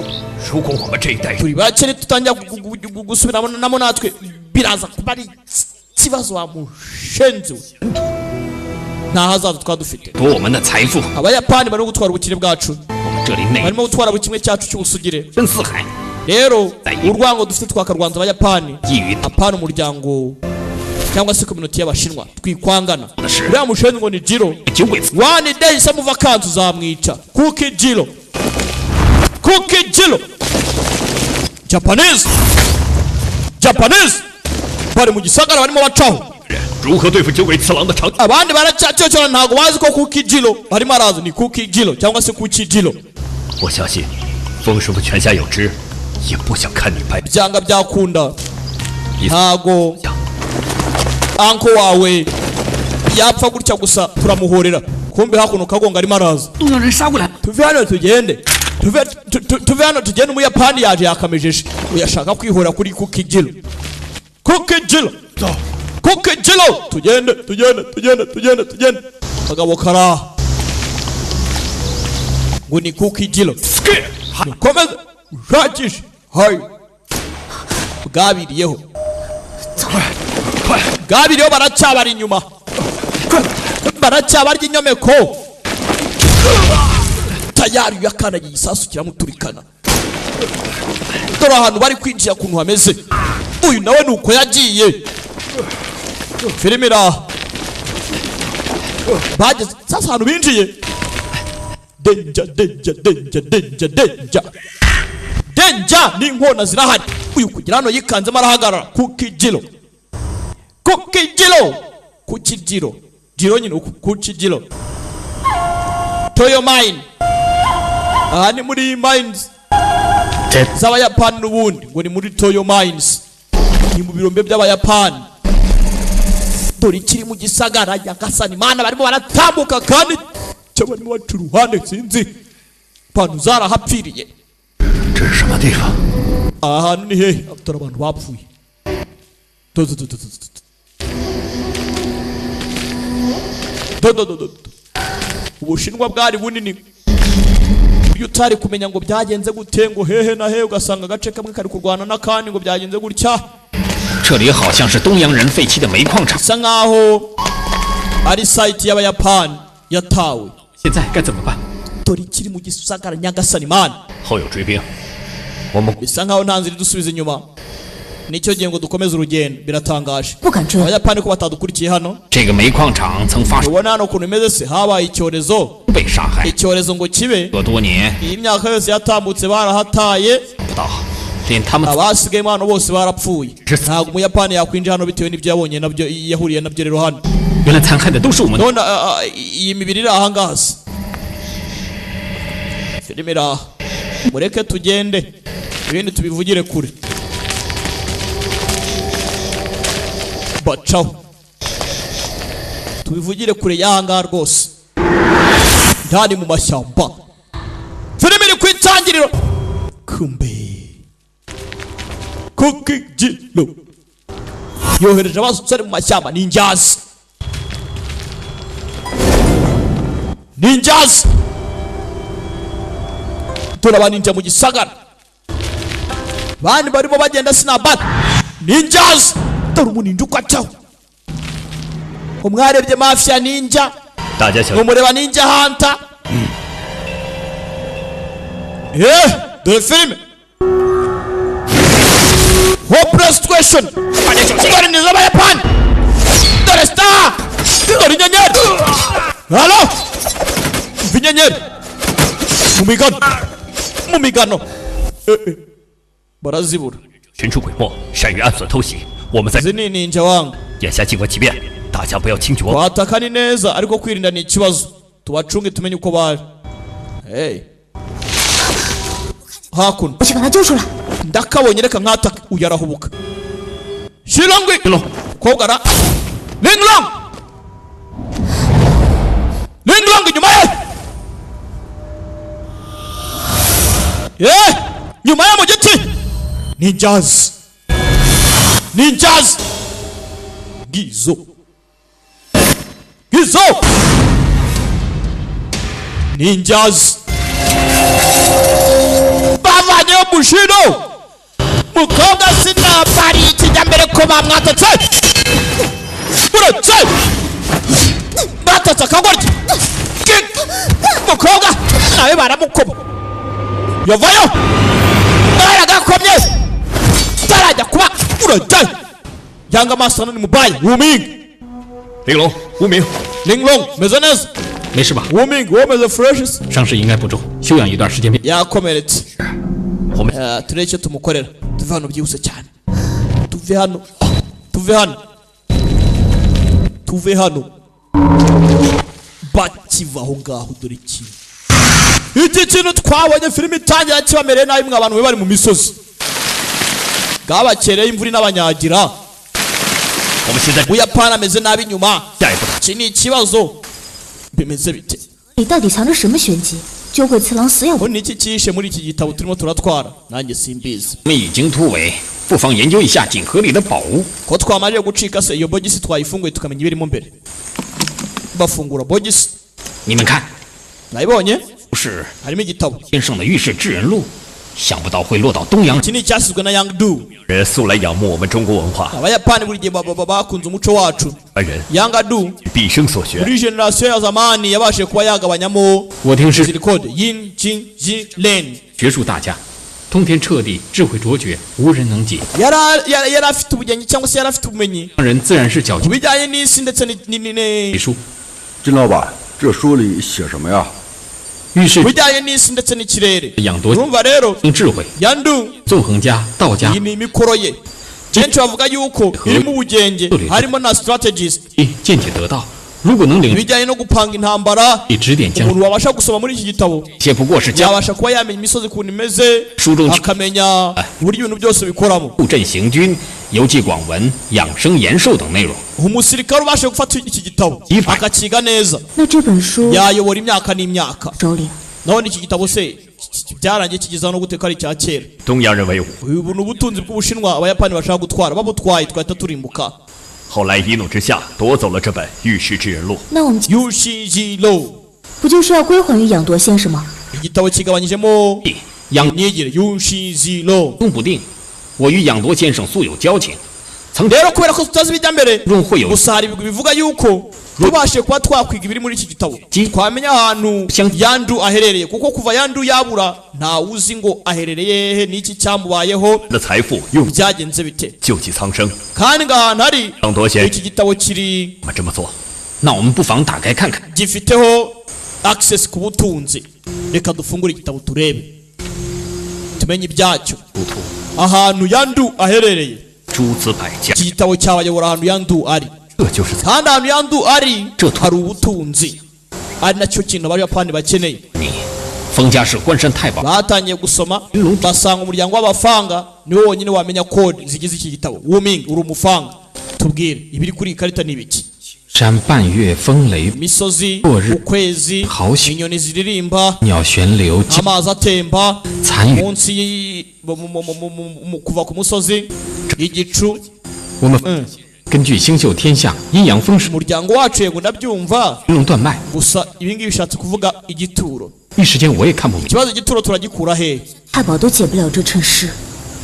Speaker 6: 如果我们这一代人
Speaker 1: turi bake tutangira gusubiramo natwe biraza kuba ari ikibazo wa mushenzi we nta hazaza twaba dufite
Speaker 6: 夺我们的财富，
Speaker 1: abayapani barimo gutwara ubukire bwacu
Speaker 6: 我们这里内
Speaker 1: barimo gutwara buri kimwe cyacu cy'ubusugire
Speaker 6: 分四海，
Speaker 1: rero urwango dufite twakarwanza abayapani
Speaker 6: 异于
Speaker 1: apana umuryango cyangwa se community y'abashinwa twikwangana
Speaker 6: Nashira.
Speaker 1: uriya mushenzi ngo ni jiro
Speaker 6: 酒鬼子。
Speaker 1: one day isa muva kanzu uzamwica kuki jiro Japanese bari mu gisagara barimo bacaho
Speaker 6: 如何对付酒鬼次郎的长？
Speaker 1: abandi baracyacyocyora ntabwo bazi ko kuki jiro barimo araza ni kuki jiro cyangwa se kuki jiro
Speaker 6: 我相信风叔父泉下有知，也不想看你败。
Speaker 1: byanga byakunda ntago anko wawe yapfa gutya gusa turamuhorera kumbe hakuno kagonga arimo araza
Speaker 6: 东洋人杀过来，
Speaker 1: tuve hano tugende tuve hano tugende umuyapani yaje yakamejeje uyashaka kwihora kuri kuki jiro tugende kagabo kara ngo ni kuki jiro komeza ushakishe hayi bwabiriyeho baracyabari inyuma baracyabarya inyomeko tayari yakanagiye isasu kiramuturikana dore ahantu bari kwinjira kuntu hameze uyu nawe nuko yagiye filime iraha bageze sasa ahantu binjiye denja n'inkona zirahari uyu kugira hano yikanzemo arahagarara kuki jiro jiro nyine kuki jiro toyo mine aha ni muri mines z'abayapani n'ubundi ngo ni muri toyo mines ni mu birombe by'abayapani dore ikiri mu gisagara nyagasani mana barimo baratambuka kandi cyo barimo baca uruhande sinzi abantu zarahapfiriye
Speaker 6: 这是什么地方？
Speaker 1: aha hantu ni hehe dore abantu bapfuye ubushinwa bwari bunini iyo utari kumenya ngo byagenze gute ngo hehe na hehe ugasanga agace kamwe kari kurwana n'akandi ngo byagenze gutya
Speaker 6: 这里好像是东洋人废弃的煤矿场，
Speaker 1: bisa nkaho ari site y'abayapani yatawe
Speaker 6: 现在该怎么办？
Speaker 1: dore ikiri mu gisagara nyagasani mana
Speaker 6: 后有追兵，我们
Speaker 1: bisa nkaho nta nzira idusubiza inyuma nicyo gihe ngo dukomeze urugendo biratangaje
Speaker 5: 不敢追，
Speaker 1: abayapani ko batadukurikiye hano
Speaker 6: 这个煤矿场曾发生
Speaker 1: ubona hano ukuntu imeze se habaye icyorezo
Speaker 6: 被杀害，
Speaker 1: icyorezo ngo kibe
Speaker 6: 多年
Speaker 1: iyi myaka yose yatambutse barahataye
Speaker 6: 不到，
Speaker 3: 连他们
Speaker 1: abasigayemo hano bose barapfuye ntabwo umuyapani yakwinjira hano bitewe n'ibyo yabonye nabyo yahuriye nabyo rero hano
Speaker 3: 原来残害的都是我们。
Speaker 1: none iyi mibiri iri ahangaha se filime iri aha mureke tugende ibindi tubivugire kure bacaho tubivugire kure y'ahangaha rwose ndani mu mashyamba filime iri ku itangiriro kumbe Kukijiro yohereje abasore mu mashyamba ninjazi turaba ninja mu gisagara bandi barimo bagenda sinabata ninjazi dore umuninja ukacaho umwarebye mafia ninja umureba ninja hunter dore filime hopeless situation dore nizo abayapani dore star dore inyenyeri halo inyenyeri mu migano barazibura
Speaker 6: 神出鬼没，善于暗损偷袭。我们在
Speaker 1: izi ni ninja wanga
Speaker 6: 眼下静观其变，大家不要轻举妄动。
Speaker 1: wataka ni neza ariko kwirinda ni ikibazo tubacunge tumenye uko bari hakuno
Speaker 5: 我去把他救出来。
Speaker 1: ndakabonye reka nkataka uyarahubuka shirangwe kogara linglong inyuma ye nyuma ya mu giti ninjas gizo ninjas bavanyeho Bushido mukobwa sinabari ikijyambere ko bamwatatse uretse batatse akagoryi mukobwa nawe baramukoma yavayo baragakomye tarajya kuba uretse yanga masana ni mubaye Wuming
Speaker 6: 玲珑，无名，
Speaker 1: Linglong meze neza
Speaker 3: 没事吧？
Speaker 1: Wuming womeze freshes
Speaker 3: 伤势应该不重，休养一段时间便。
Speaker 1: yakomeretse tureke icyo tumukorera tuve hano byihuse cyane tuve hano bakiva aho ngaho dore ikintu iki kintu twabonye filime itangira kibamereye nabi mwe abantu bari mu misozi bwabakereye imvura n'abanyagira Buyapani ameze nabi inyuma iki ni ikibazo bimeze bite
Speaker 5: 里到底藏着什么玄机？鸠贵次郎死咬不
Speaker 1: ni iki cyihishe muri iki gitabo turimo turatwara nanjye simbizi
Speaker 3: 我们已经突围，不妨研究一下锦盒里的宝物。
Speaker 1: ko twamaze gucika se iyo bogisi twayifunguye tukamenya ibirimo mbere bafungura bogisi
Speaker 3: 你们看，
Speaker 1: nayibonye
Speaker 3: 不是
Speaker 1: harimo igitabo
Speaker 3: 先生的御史智人录，想不到会落到东洋。
Speaker 1: iki ni icyasizwe na Yang Du
Speaker 6: 人素来仰慕我们中国文化，
Speaker 1: abayapani buri gihe bakunze umuco wacu
Speaker 6: 而人
Speaker 1: Yang Du
Speaker 6: 毕生所学，
Speaker 1: muri generasiyo ya zamani yabashije kuba yagabanyamo
Speaker 3: 我听是
Speaker 1: ziri code Yin Jin Ji Len
Speaker 3: 学术大家，通天彻地，智慧卓绝，无人能解。
Speaker 1: yari afite ubugenge cyangwa se yari afite ubumenyi
Speaker 3: 人自然是绞
Speaker 1: ku
Speaker 3: 尽
Speaker 1: bijyanye n'isi ndetse
Speaker 3: 笔书，
Speaker 7: 金老板，这书里写什么呀？
Speaker 3: 御史
Speaker 1: ku bijyanye n'isi ndetse n'ikirere
Speaker 3: 养多
Speaker 1: urumva rero
Speaker 3: 智慧，
Speaker 1: Yang Du
Speaker 3: 纵横家、道家
Speaker 1: iyi ni imikoro ye kenshi bavuga yuko irimo ubugenge harimo na strategies
Speaker 3: 见解得道。如果能领
Speaker 1: ibijyanye no gupanga intambara
Speaker 3: 指点江
Speaker 1: umuntu wabasha gusoma muri iki gitabo
Speaker 3: 些，不过是将
Speaker 1: yabasha kuba yamenya imisozi ukuntu imeze
Speaker 3: 书中
Speaker 1: akamenya uburyo ibintu byose bikoramo
Speaker 3: 布阵行军、游记广文、养生延寿等内容。
Speaker 1: umusirikare ubasha gufata iki gitabo akakiga neza
Speaker 5: 那这本书
Speaker 1: yayobora imyaka n'imyaka
Speaker 5: 手里，
Speaker 1: none iki gitabo se byarangiye kigezaho no gute ko ari icya kera
Speaker 6: 东洋人为伍。
Speaker 1: ubu ni ubutunzi bw'ubushinwa abayapani bashaka gutwara babutwaye twahita turimbuka
Speaker 6: 后来一怒之下夺走了这本《御史智人录》。
Speaker 5: 那我们
Speaker 1: Yushijiro
Speaker 5: 不就是要归还于养铎先生吗？
Speaker 1: igitabo kigabanyijemo
Speaker 3: 养
Speaker 1: imyigire Yushijiro
Speaker 3: 东不定，我与养铎先生素有交情，曾
Speaker 1: rero kubera ko tutazi ibijya mbere
Speaker 3: 中会有
Speaker 1: gusa hari ibigwi bivuga yuko tubashe kuba twakwiga ibiri muri iki gitabo twamenya ahantu Yang Du aherereye kuko kuva Yang Du yabura nta uzi ngo aherereye he n'iki cyamubayeho
Speaker 6: 的财富用
Speaker 1: byagenze bite
Speaker 6: 救济苍生。
Speaker 1: kandi ngo ahantu hari
Speaker 6: 杨铎先
Speaker 1: iki gitabo kiri
Speaker 6: 我们这么做，
Speaker 3: 那我们不妨打开看看。
Speaker 1: gifiteho access ku butunzi reka dufungure igitabo turebe tumenye ibyacyo ahantu Yandu aherereye
Speaker 6: 诸子百家，
Speaker 1: igitabo cyabayobora ahantu Yandu ari
Speaker 6: 这就是
Speaker 1: kandi ahantu Yandu ari hari ubutunzi ari nacyo kintu abayapani bakeneye
Speaker 6: 你。封家是关山太保，
Speaker 1: batangiye gusoma basanga umuryango w'abafanga niwo wonyine wamenya code zigize iki gitabo Wuming uri umufanga tubwire ibiri kuri ikarita ni biki
Speaker 8: 山半月风雷，
Speaker 1: imisozi
Speaker 8: Uri.
Speaker 1: ukwezi
Speaker 8: Haushi.
Speaker 1: inyoni ziririmba
Speaker 8: 鸟旋流，
Speaker 1: amazi atemba
Speaker 8: 残雨。
Speaker 1: munsi kuva ku musozi igicu
Speaker 8: 我们根据星宿天象、阴阳风水、
Speaker 1: umuryango wacu yego ndabyumva
Speaker 8: 云龙断脉，
Speaker 1: gusa ibi ngibi bishatse kuvuga igituro
Speaker 8: 一时间我也看不明。
Speaker 1: ikibazo igituro turagikura he
Speaker 5: 太保都解不了这趁势。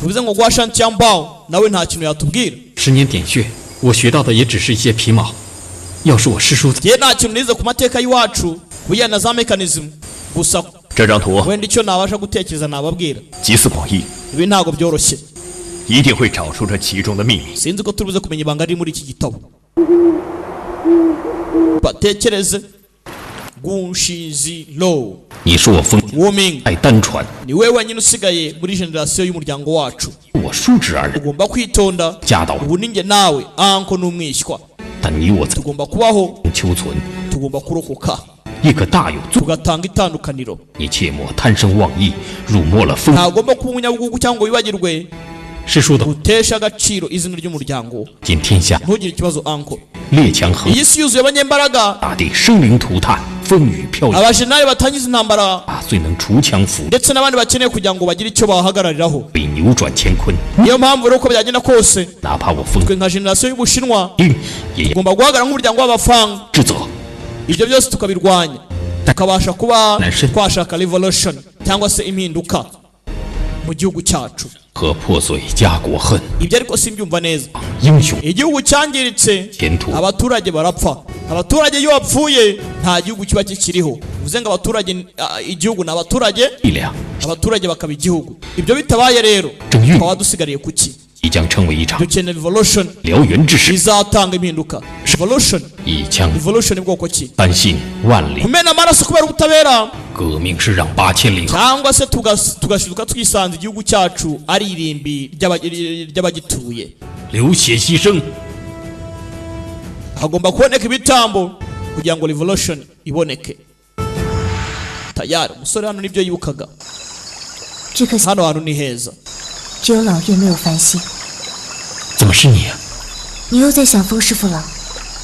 Speaker 1: bivuze ngo gwa Shantiambao nawe nta kintu yatubwira
Speaker 8: 10年点穴，我学到的也只是一些皮毛。要是我师叔，
Speaker 1: ye nta kintu nize ku mateka y'iwacu bijyana na za mechanism gusa
Speaker 6: 这张图
Speaker 1: wenda icyo nabasha gutekereza nababwira
Speaker 6: 集思广益，
Speaker 1: ibi ntabwo byoroshye
Speaker 6: 一定会找出这其中的秘密。
Speaker 1: sinzi ko turibuze kumenya ibanga riri muri iki gitabo batekereze Gunshizi Law
Speaker 8: 你是我封
Speaker 1: Wuming
Speaker 8: 太单传，
Speaker 1: ni we wenyine usigaye muri generasiyo y'umuryango wacu
Speaker 8: 我叔侄二人
Speaker 1: ugomba kwitonda
Speaker 8: 家道，
Speaker 1: ubu ninjye nawe anko n'umwishywa
Speaker 8: 但你我曾
Speaker 1: tugomba kubaho
Speaker 8: 求存，
Speaker 1: tugomba kurokoka
Speaker 8: 亦可大有作。
Speaker 1: tugatanga itandukaniro
Speaker 8: 你切莫贪生妄意，辱没了封
Speaker 1: ntagomba kuba umunyabugugu cyangwa ngo wibagirwe
Speaker 8: 师叔的
Speaker 1: utesha agaciro izina ry'umuryango
Speaker 8: 尽天下，
Speaker 1: ntugire ikibazo anko
Speaker 8: 列强横，
Speaker 1: iyi si yuzuye abanyembaraga
Speaker 8: 大地生灵涂炭，风雨飘摇，
Speaker 1: abajenali batangiza intambara
Speaker 8: 最能除强扶，
Speaker 1: ndetse n'abandi bakeneye kugira ngo bagire icyo bahagarariraho
Speaker 8: 为扭转乾坤。
Speaker 1: niyo mpamvu rero uko byagenda kose
Speaker 8: 哪怕我封
Speaker 1: twe nka generasiyo y'ubushinwa
Speaker 8: 印，也要
Speaker 1: tugomba guhagarara nk'umuryango w'abafanga
Speaker 8: 治责。
Speaker 1: ibyo byose tukabirwanya tukabasha kuba
Speaker 8: Nation.
Speaker 1: twashaka revolution cyangwa se impinduka mu gihugu cyacu
Speaker 8: 和破碎家国恨，
Speaker 1: ibyo ariko simbyumva neza
Speaker 8: 英雄
Speaker 1: igihugu cyangiritse
Speaker 8: 前途
Speaker 1: abaturage barapfa abaturage iyo bapfuye nta gihugu kiba kikiriho bivuze ngo abaturage igihugu ni abaturage
Speaker 8: 力量
Speaker 1: abaturage bakaba igihugu ibyo bitabaye rero
Speaker 8: 正义
Speaker 1: twaba dusigariye kuki
Speaker 8: 即将成为一场
Speaker 1: dukeneye revolution
Speaker 8: 燎原之势，
Speaker 1: izatanga impinduka revolution
Speaker 8: 一枪
Speaker 1: revolution bwoko ki
Speaker 8: 三信万里，
Speaker 1: kumena amaraso kubera ubutabera
Speaker 8: 革命是让8000里
Speaker 1: cyangwa se tugashiduka twisanze igihugu cyacu ari irimbi ry'abagituye
Speaker 8: 流血牺牲，
Speaker 1: hagomba kuboneka ibitambo kugira ngo revolution iboneke tayari umusore hano nibyo yibukaga
Speaker 5: 只可惜
Speaker 1: hano hantu ni heza
Speaker 5: 只有老岳没有烦心。
Speaker 8: 怎么是你啊？
Speaker 5: 你又在想风师傅了？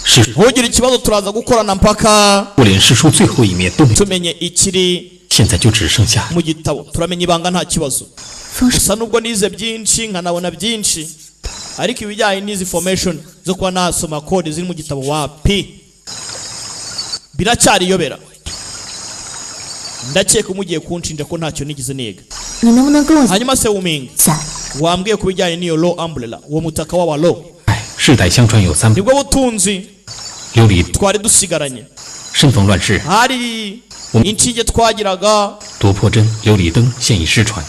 Speaker 8: 师，
Speaker 1: ntugire ikibazo turaza gukorana mpaka
Speaker 8: 我连师叔最后一面都没，
Speaker 1: tumenye ikiri
Speaker 8: 现在就只剩下
Speaker 1: mu gitabo turamenya ibanga nta kibazo
Speaker 5: 风师
Speaker 1: gusa nubwo nize byinshi nkanabona byinshi ariko ibijyanye n'izi formation zo kuba nasoma code ziri mu gitabo wapi biracyariyobera ndakeka umugiye kunshinja ko ntacyo nigeze niga
Speaker 5: 你能不能跟我
Speaker 1: hanyuma se Wuming
Speaker 5: 攒？
Speaker 1: wambwiye ku bijyanye n'iyo law umbrella uwo mutaka w'aba law
Speaker 8: 哎，世代相传有三，
Speaker 1: nibwo butunzi
Speaker 8: 琉璃
Speaker 1: twari dusigaranye
Speaker 8: 身逢乱世，
Speaker 1: hari inshinge twagiraga
Speaker 8: 夺魄针、琉璃灯现已失传，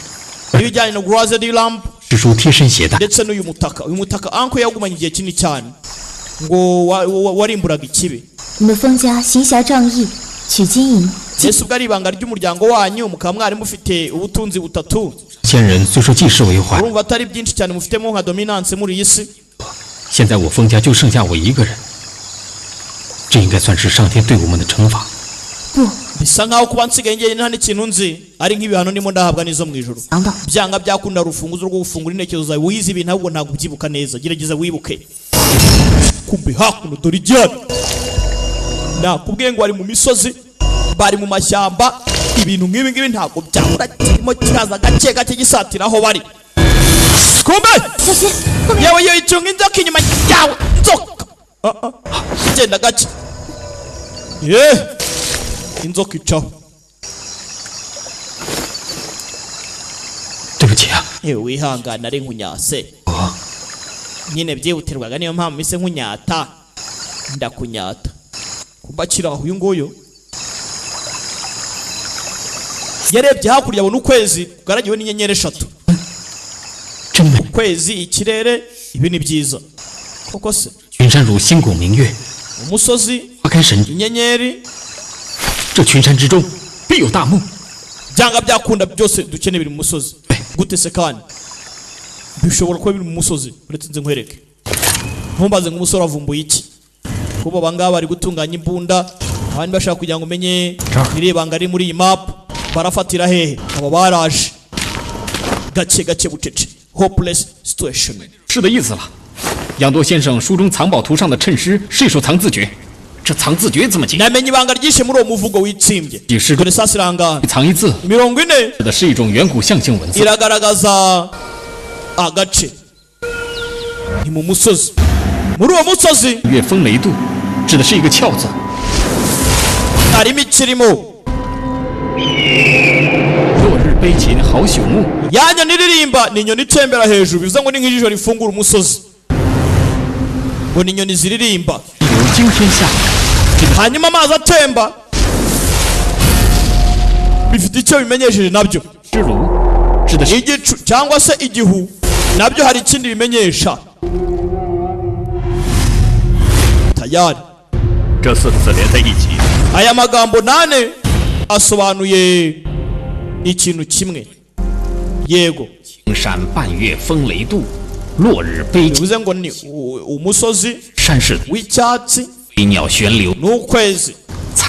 Speaker 1: ibijyanye na grazed lamp
Speaker 8: 师叔贴身携带，
Speaker 1: ndetse n'uyu mutaka uyu mutaka anko yagumanye igihe kinini cyane ngo warimburaga ikibi
Speaker 5: 你们封家行侠仗义，取金银，
Speaker 1: ese ubwo ari ibanga ry'umuryango wanyu mukaba mwari mufite ubutunzi butatu
Speaker 8: 先人虽说济世为怀，
Speaker 1: urumva atari byinshi cyane mufitemo nka dominance muri iyi si
Speaker 8: 现在我封家就剩下我一个人，这应该算是上天对我们的惩罚。
Speaker 5: 不，
Speaker 1: bisa nkaho kuba nsigaye njyewe nta n'ikintu nzi ari nk'ibihano ndimo ndahabwa n'izo mu ijoro
Speaker 5: 想到
Speaker 1: byanga byakunda urufunguzo rwo gufungura intekerezo zawe wize ibintu ahubwo ntabwo ubyibuka neza gerageza wibuke kumbe hakuno dore igihano nakubwiye ngo bari mu misozi bari mu mashyamba ibintu nk'ibi ngibi ntabwo byahora kirimo kiraza gake gake gisatira aho bari kumbe
Speaker 5: 小心，后面
Speaker 1: yewe yewe icunga inzoka inyuma yawe inzoka genda gake inzoka icaho
Speaker 8: 对不起啊，
Speaker 1: yewe wihangana ari nkunyase
Speaker 8: 我
Speaker 1: nyine byihutirwaga niyo mpamvu mise nkunyata ndakunyata kuba kiraho uyu nguyu yarebye hakurya abona ukwezi kugaragiwe n'inyenyeri eshatu
Speaker 8: 真美，
Speaker 1: ukwezi ikirere ibi ni byiza koko se
Speaker 8: 群山如星拱明月，
Speaker 1: umusozi
Speaker 8: 花开神，
Speaker 1: inyenyeri
Speaker 8: 这群山之中必有大梦。
Speaker 1: byanga byakunda byose dukeneye biri mu musozi gute se kandi bishobora kuba biri mu musozi uretse nze nkwereke ntumbaze ngo umusore avumbuye iki kuba abangaba bari gutunganya imbunda abandi bashaka kugira ngo umenye irebanga ari muri iyi map barafatira hehe abo baraje gake gake bucece hopeless situation
Speaker 8: 是的意思了。杨多先生书中藏宝图上的趁尸是一首藏字诀，这藏字诀怎么解？
Speaker 1: namenye ibanga ryishe muri uwo muvugo witsimbye
Speaker 8: 解释
Speaker 1: dore sasa iranga
Speaker 8: 藏一字，
Speaker 1: 40
Speaker 8: 指的是一种远古象形文字，
Speaker 1: iragaragaza agace ni mu musozi muri uwo musozi
Speaker 8: 月风雷渡，指的是一个翘字，
Speaker 1: harimo ikirimo
Speaker 8: 落日悲琴好朽木，
Speaker 1: ya nyoni iririmba ni inyoni itembera hejuru bivuze ngo ni nk'ijisho rifungura umusozi ngo ni inyoni ziririmba
Speaker 8: 流惊天下，
Speaker 1: hanyuma amazi atemba bifite icyo bimenyesheje nabyo
Speaker 8: 之炉，指的是
Speaker 1: igicu cyangwa se igihu nabyo hari ikindi bimenyesha tayari
Speaker 6: 这4个字连在一起，
Speaker 1: aya magambo 8 asobanuye ikintu kimwe yego
Speaker 8: 青山半月风雷渡，落日悲琴
Speaker 1: bivuze ngo ni umusozi
Speaker 8: 山势
Speaker 1: w'icyatsi
Speaker 8: 飞鸟旋流，
Speaker 1: n'ukwezi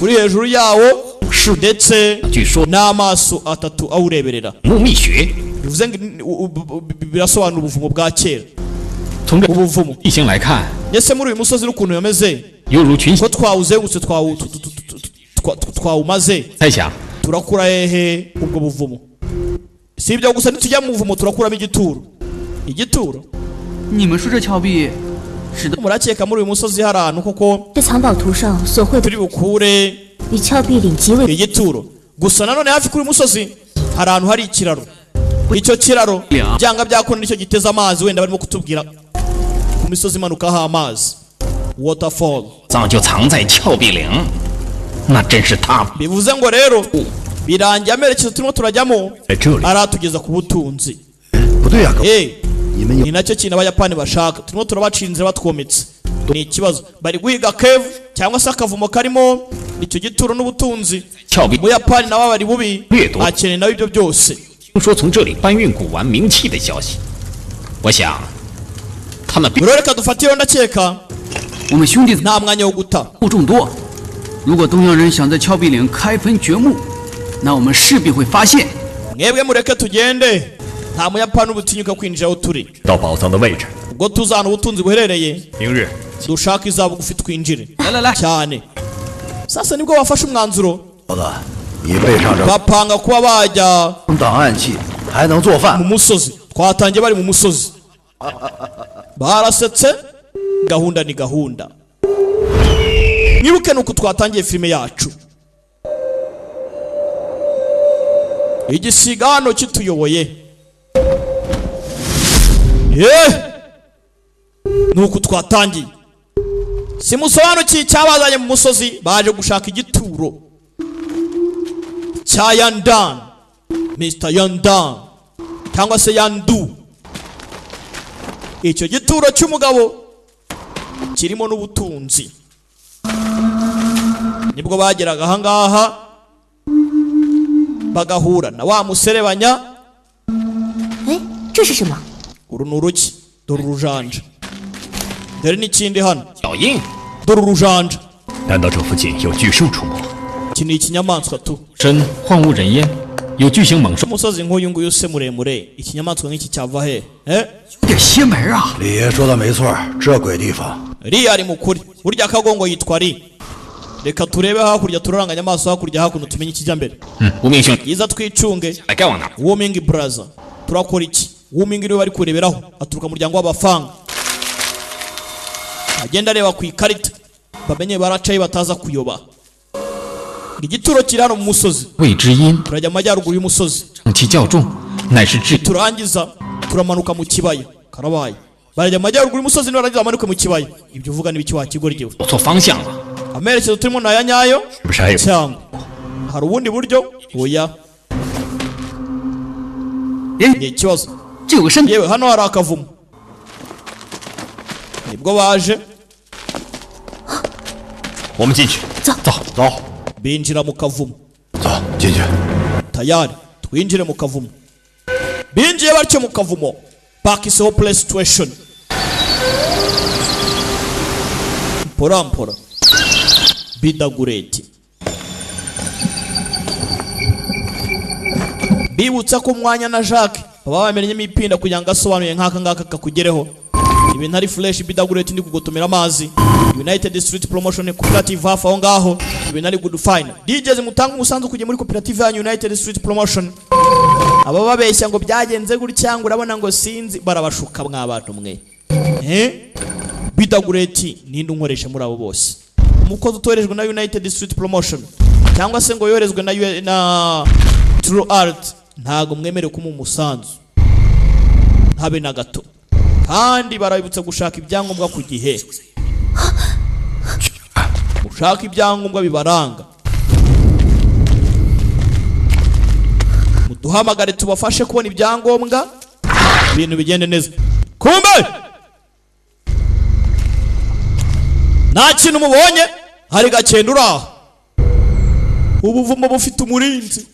Speaker 1: uri hejuru yawo
Speaker 8: 是
Speaker 1: ndetse
Speaker 8: 据说
Speaker 1: n'amaso atatu awureberera
Speaker 8: 木密学。
Speaker 1: bivuze ngo birasobanura ubuvumo bwa kera
Speaker 8: 从这
Speaker 1: ubuvumo
Speaker 8: 地形来看，
Speaker 1: ese muri uyu musozi n'ukuntu yameze
Speaker 8: 犹如群
Speaker 1: ko twawuzengurutse twawumaze
Speaker 8: 猜想，
Speaker 1: turakura hehe ubwo buvumo si ibyo gusa nitujya mu buvumo turakuramo igituro igituro
Speaker 9: 你们说这峭壁使得
Speaker 1: murakeka muri uyu musozi hari ahantu koko
Speaker 5: 这藏宝图上所绘的
Speaker 1: turi bukure
Speaker 5: 与峭壁岭极为
Speaker 1: igituro gusa nanone hafi kuri uyu musozi hari ahantu hari ikiraro icyo kiraro byanga byakunda nicyo giteza amazi wenda barimo kutubwira ku misozi imanukaho amazi waterfall
Speaker 8: 早就藏在峭壁岭，那真是他
Speaker 1: bivuze ngo rero birangiye amerekezo turimo turajyamo
Speaker 6: 在这里
Speaker 1: aratugeza ku butunzi
Speaker 7: 不对呀、哥，
Speaker 1: 你们 ni nacyo kintu abayapani bashaka turimo turabacira inzira batwometse ni ikibazo bari guhiga cave cyangwa se akavumo karimo icyo gituro n'ubutunzi
Speaker 8: 峭壁。
Speaker 1: umuyapani nawe bari bubi
Speaker 8: 掠夺
Speaker 1: akeneye nawe ibyo byose
Speaker 8: 听说从这里搬运古玩名器的消息，我想，他们并
Speaker 1: rero reka dufatireho ndakeka
Speaker 9: 我们兄弟
Speaker 1: nta mwanya wo guta
Speaker 9: 物众多，如果东洋人想在峭壁岭开坟掘墓，那我们势必会发现。
Speaker 1: mwebwe mureke tugende nta muyapani ubutinyuka kwinjira aho turi
Speaker 6: 到宝藏的位置，
Speaker 1: ubwo tuzana ubutunzi buherereye
Speaker 6: 明日
Speaker 1: dushaka izabugufi twinjire
Speaker 9: 来来来，
Speaker 1: cyane sasa nibwo bafashe umwanzuro
Speaker 7: 小子，你背上这
Speaker 1: bapanga kuba bajya
Speaker 7: 档案器，还能做
Speaker 1: mu
Speaker 7: 饭？
Speaker 1: musozi twatangiye bari mu musozi barasetse gahunda ni gahunda mwibuke nuko twatangiye filime yacu igisiga hano kituyoboye nuko twatangiye simusobanukiye icyabazanye mu musozi baje gushaka igituro cya Yandan Mr. Yandan cyangwa se Yandu icyo gituro cy'umugabo kirimo n'ubutunzi nibwo bageraga ahangaha bagahura na wa muserebanya
Speaker 5: 哎，这是什么？
Speaker 1: uru ni uruki dore urujanja dore n'ikindi hano
Speaker 8: 脚印，
Speaker 1: dore urujanja
Speaker 6: 难道这附近有巨兽出没？
Speaker 1: iki ni ikinyamaswa tu
Speaker 8: 深荒无人烟，有巨型猛兽。
Speaker 1: umusozi nk'uyu nguyu se muremure ikinyamaswa nk'iki cyava he
Speaker 9: 有点邪门啊！
Speaker 7: 李爷说的没错，这鬼地方
Speaker 1: ri ari mu kuri burya akagongo yitwa ri reka turebe hakurya turaranganya amaso hakurya hakuno tumenye ikijya mbere
Speaker 8: 无名兄，
Speaker 1: yiza twicunge
Speaker 8: 来该往哪？
Speaker 1: Warming Brother turakora iki Warming niwe bari kureberaho aturuka mu muryango w'abafanga agenda areba ku ikarita bamenye baracaye bataza kuyoba igituro kiri hano mu musozi
Speaker 8: 未知因，
Speaker 1: turajya mu majyaruguru y'umusozi
Speaker 8: 正气较重，乃是至
Speaker 1: turangiza turamanuka mu kibaya karabaye barajya mu majyaruguru y'umusozi nibarangiza bamanuke mu kibaya ibyo uvuga n'ibiki wakigoryewe
Speaker 8: 走错方向了。
Speaker 1: amerekezo turimo ni aya nyayo
Speaker 6: 是不是还有？
Speaker 1: cyangwa hari ubundi buryo oya
Speaker 9: 哎，
Speaker 1: ni ikibazo
Speaker 9: 这有个深，
Speaker 1: yewe hano hari akavumo nibwo baje
Speaker 6: 我们进去。
Speaker 7: 走
Speaker 1: binjira mu kavumo
Speaker 7: 走进去。
Speaker 1: tayari twinjire mu kavumo binjiye batyo mu kavumo Park is a hopeless situation. Mpora bidagureti. Bibutsa ko mwanya na Jacques baba bamenyemo ipinda kugira ngo asobanuye nk'aka ngaka kakugereho. Ibintu ari flash bidagureti ndi kugotomera amazi. United Street Promotion Cooperative hafi aho ngaho. Ibintu ari good fine. DJs mutanga umusanzu kujya muri cooperative ya United Street Promotion. Aba babeshya ngo byagenze gutya ngo urabona ngo sinzi barabashuka mw'abantu mwe. Bidagureti ninde unkoresha muri abo bose. Umukozi utorejwe na United Street Promotion cyangwa se ngo yorezwe na True Art ntago mwemere ko mu musanzu habe na gato kandi barabibutsa gushaka ibyangombwa ku gihe. Mushaka ibyangombwa bibaranga. Muduhamagare tubafashe kubona ibyangombwa ibintu bigende neza. Kumbe nta kintu mubonye hari gakendura ubuvumo bufite umurinzi.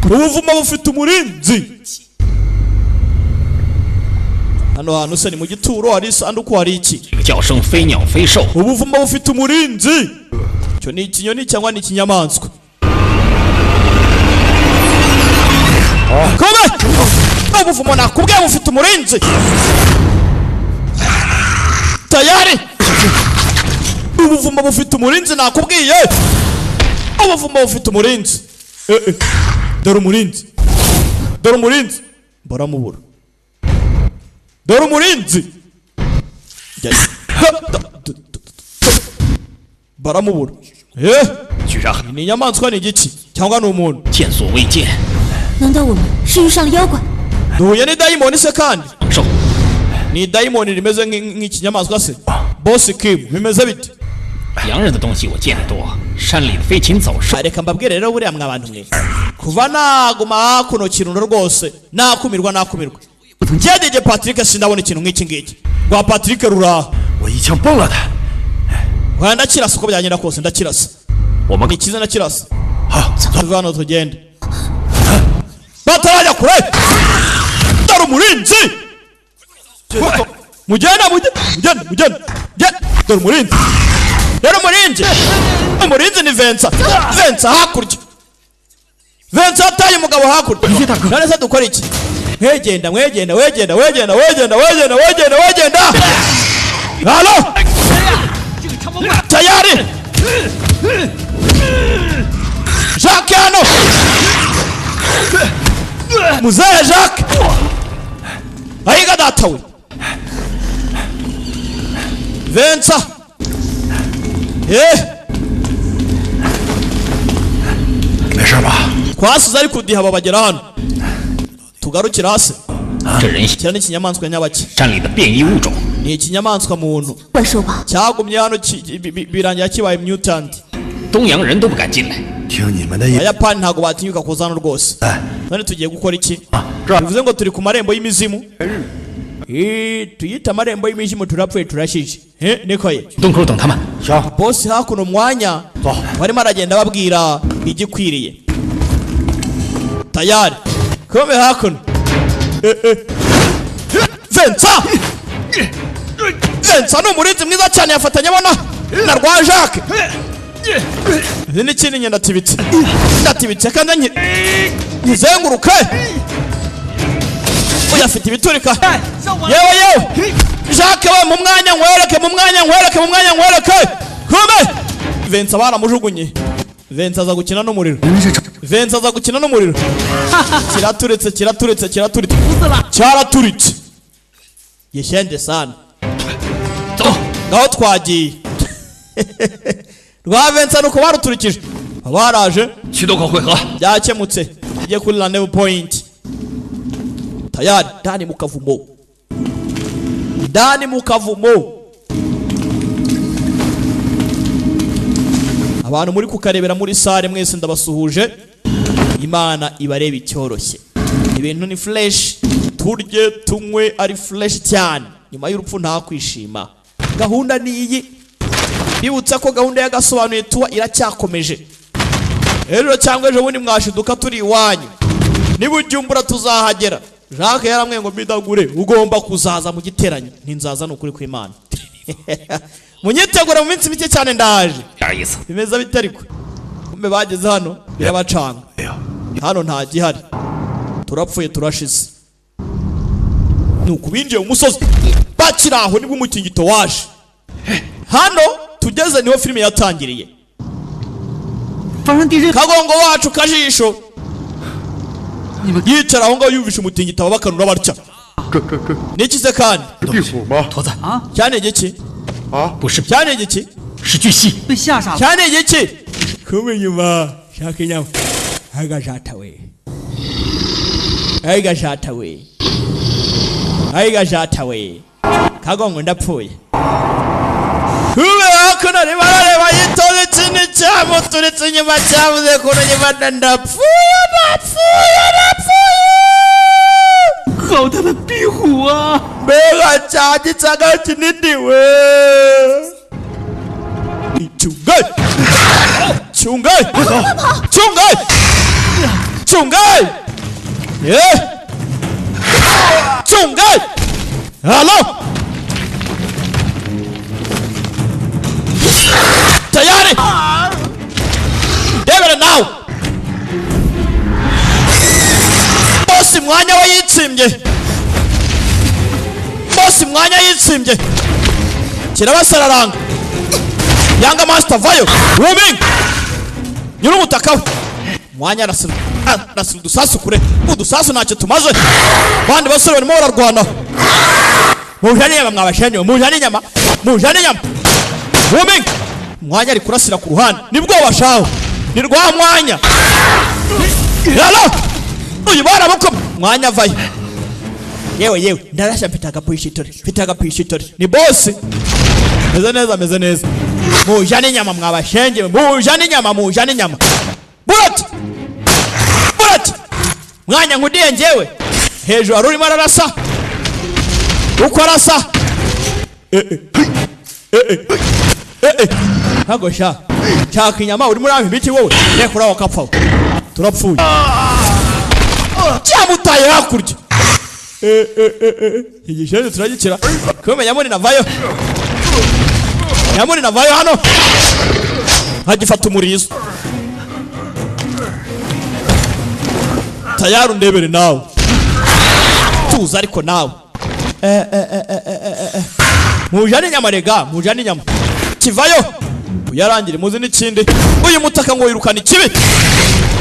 Speaker 1: Ubuvumo bufite umurinzi. Hano hantu se ni mu gituro hari isanduku hari iki? Ubuvumo bufite umurinzi. Cyo ni ikinyoni cyangwa ni ikinyamaswa? Kome! Ubuvumo nakubwiye bufite umurinzi. Tayari! Ubuvumo bufite umurinzi nakubwiye. Ubuvumo bufite umurinzi. Dore umurinzi. Dore umurinzi. Baramubura. Dore umurinzi. Baramubura. Ni inyamaswa ni igiki cyangwa ni umuntu?
Speaker 5: Nanda women 是遇上了妖怪.
Speaker 1: Duhuye ni daimoni se kandi? Ni daimoni rimeze nk'ikinyamaswa se? Boss Kim bimeze bite?
Speaker 8: 洋人的东西我见得多，山里的飞禽走兽。
Speaker 1: Reka mbabwire rero buriya mwabantu mwe. Kuva naguma kuno kirundo rwose nakumirwa. Jedije Patrick sindabona ikintu nk'iki ngiki. Gwa Patrick rura.
Speaker 7: 我一枪崩了他。
Speaker 1: Wa ndakirasa uko byagenda kose ndakirasa. Ni kiza ndakirasa.
Speaker 7: Ha,
Speaker 1: tuvano tugende. Batarajya kure. Dore umurinzi. Mugenda. Dore umurinzi. Dore umurinzi. Umurinzi ni Vensa hakurya. Vensa ataye umugabo hakurya. None se dukora iki? Mwegenda. Halo! Tayari! Jacques hano! Muzee Jacques! Ahiga datawe! Vensa! Kwasuza ari kudiha babagera hano. Tugarukira hasi.
Speaker 8: 这人
Speaker 1: Kira ni kinyamaswa nyabaki.
Speaker 8: 山里的变异物种。
Speaker 1: Ni kinyamaswa muntu.
Speaker 5: 怪兽吧？
Speaker 1: Cyagumye hano birangira kibaye mutant.
Speaker 8: 东洋人都不敢进来。
Speaker 7: 听你们的意。
Speaker 1: Abayapani ntago batinyuka kuza hano rwose. None tugiye gukora iki? Bivuze ngo turi ku marembo y'imizimu. Tuyita amarembo y'imizimu turapfuye turashije. Niko ye.
Speaker 8: 洞口等他们。
Speaker 1: Boss hakuno mwanya barimo aragenda babwira igikwiriye. Tayari. Kome hakuno. Vensa no murinzi mwiza cyane yafatanye bona na rwa Jacques. Ni kintu ndatibitse kandi nyizenguruke. Uyafite ibiturika. Yewe Jacques we mu mwanya nkwereke. Kome. Vensa baramujugunye. Vensa aza gukina n'umuriro. Kiraturitse. Cyaraturitse. Yeshende sana. Ngaho twagiye. Rwa Vensa nuko baruturikije. Abaraje.
Speaker 6: 驱动口汇合。
Speaker 1: Byakemutse. Tugiye kuri landing point. Tayari ndani mu kavumo. Abantu muri kukarebera muri sare mwese ndabasuhuje. Imana ibareba icyoroshye. Ibintu ni fresh. Turye tunywe ari fresh cyane. Nyuma y'urupfu nta kwishima. Gahunda ni iyi. Bibutsa ko gahunda y'agasobanuye tuwa iracyakomeje. Rero cyangwa ejo bundi mwashiduka turi iwanyu. Niba ujumbura tuzahagera. Jacques yaramwe ngo mbidagure ugomba kuzaza mu giteranyo ntinzaza n'ukuri kw'Imana munyitegura mu minsi mike cyane ndaje bimeza bitariko kumbe bageze hano birabacanga hano nta gihari turapfuye turashize nuko binjiye umusozi bakiraho nibwo umutingito waje hano tugeze niho filime yatangiriye Kagongo wacu Kajisho yicara aho ngaho yumvisha umutingito abakanura batya niki se kandi cyane iki cyane iki cyane iki kumbe nyuma shaka inyama Aiga we Kagongo ndapfuye kube hako nari barareba yitoze chini cyamo turetse inyuma cyavuze ko nyuma ndapfuye
Speaker 9: 好大的壁虎啊
Speaker 1: mbega cyagi cyaga kinini we Chungai Hello tayari David now bosi mwanya wa yitsimbye kirabasararanga Yanga master vayo roaming nyuru mutaka mwanya arasira dusasu kure udusasu ntacyo tumaze bandi basore barimo bararwana mujane nyama mwabashanye mujane nyama roaming mwanya ari kurasira ku ruhande nibwo bashaho ni rwa mwanya yalo uyu barabukoma mwanya vayo yewe ndarasha mfite agapishitori ni boss meze neza mujane nyama mwabashenge mujane nyama burat mwanya nkudiye njewe hejuru arurimo ararasa uko arasa hago shaka inyama uri muri biti wowe rekura wakapfa turapfuye cyamutaye hakurya igishende turagikira kumenya nyamuni navayo hano hagifata umurizo tayari ndebere nawe tuza ariko nawe mujane nyama kivayo uyarangire muzi n'ikindi uyu mutaka ngo yirukana ikibi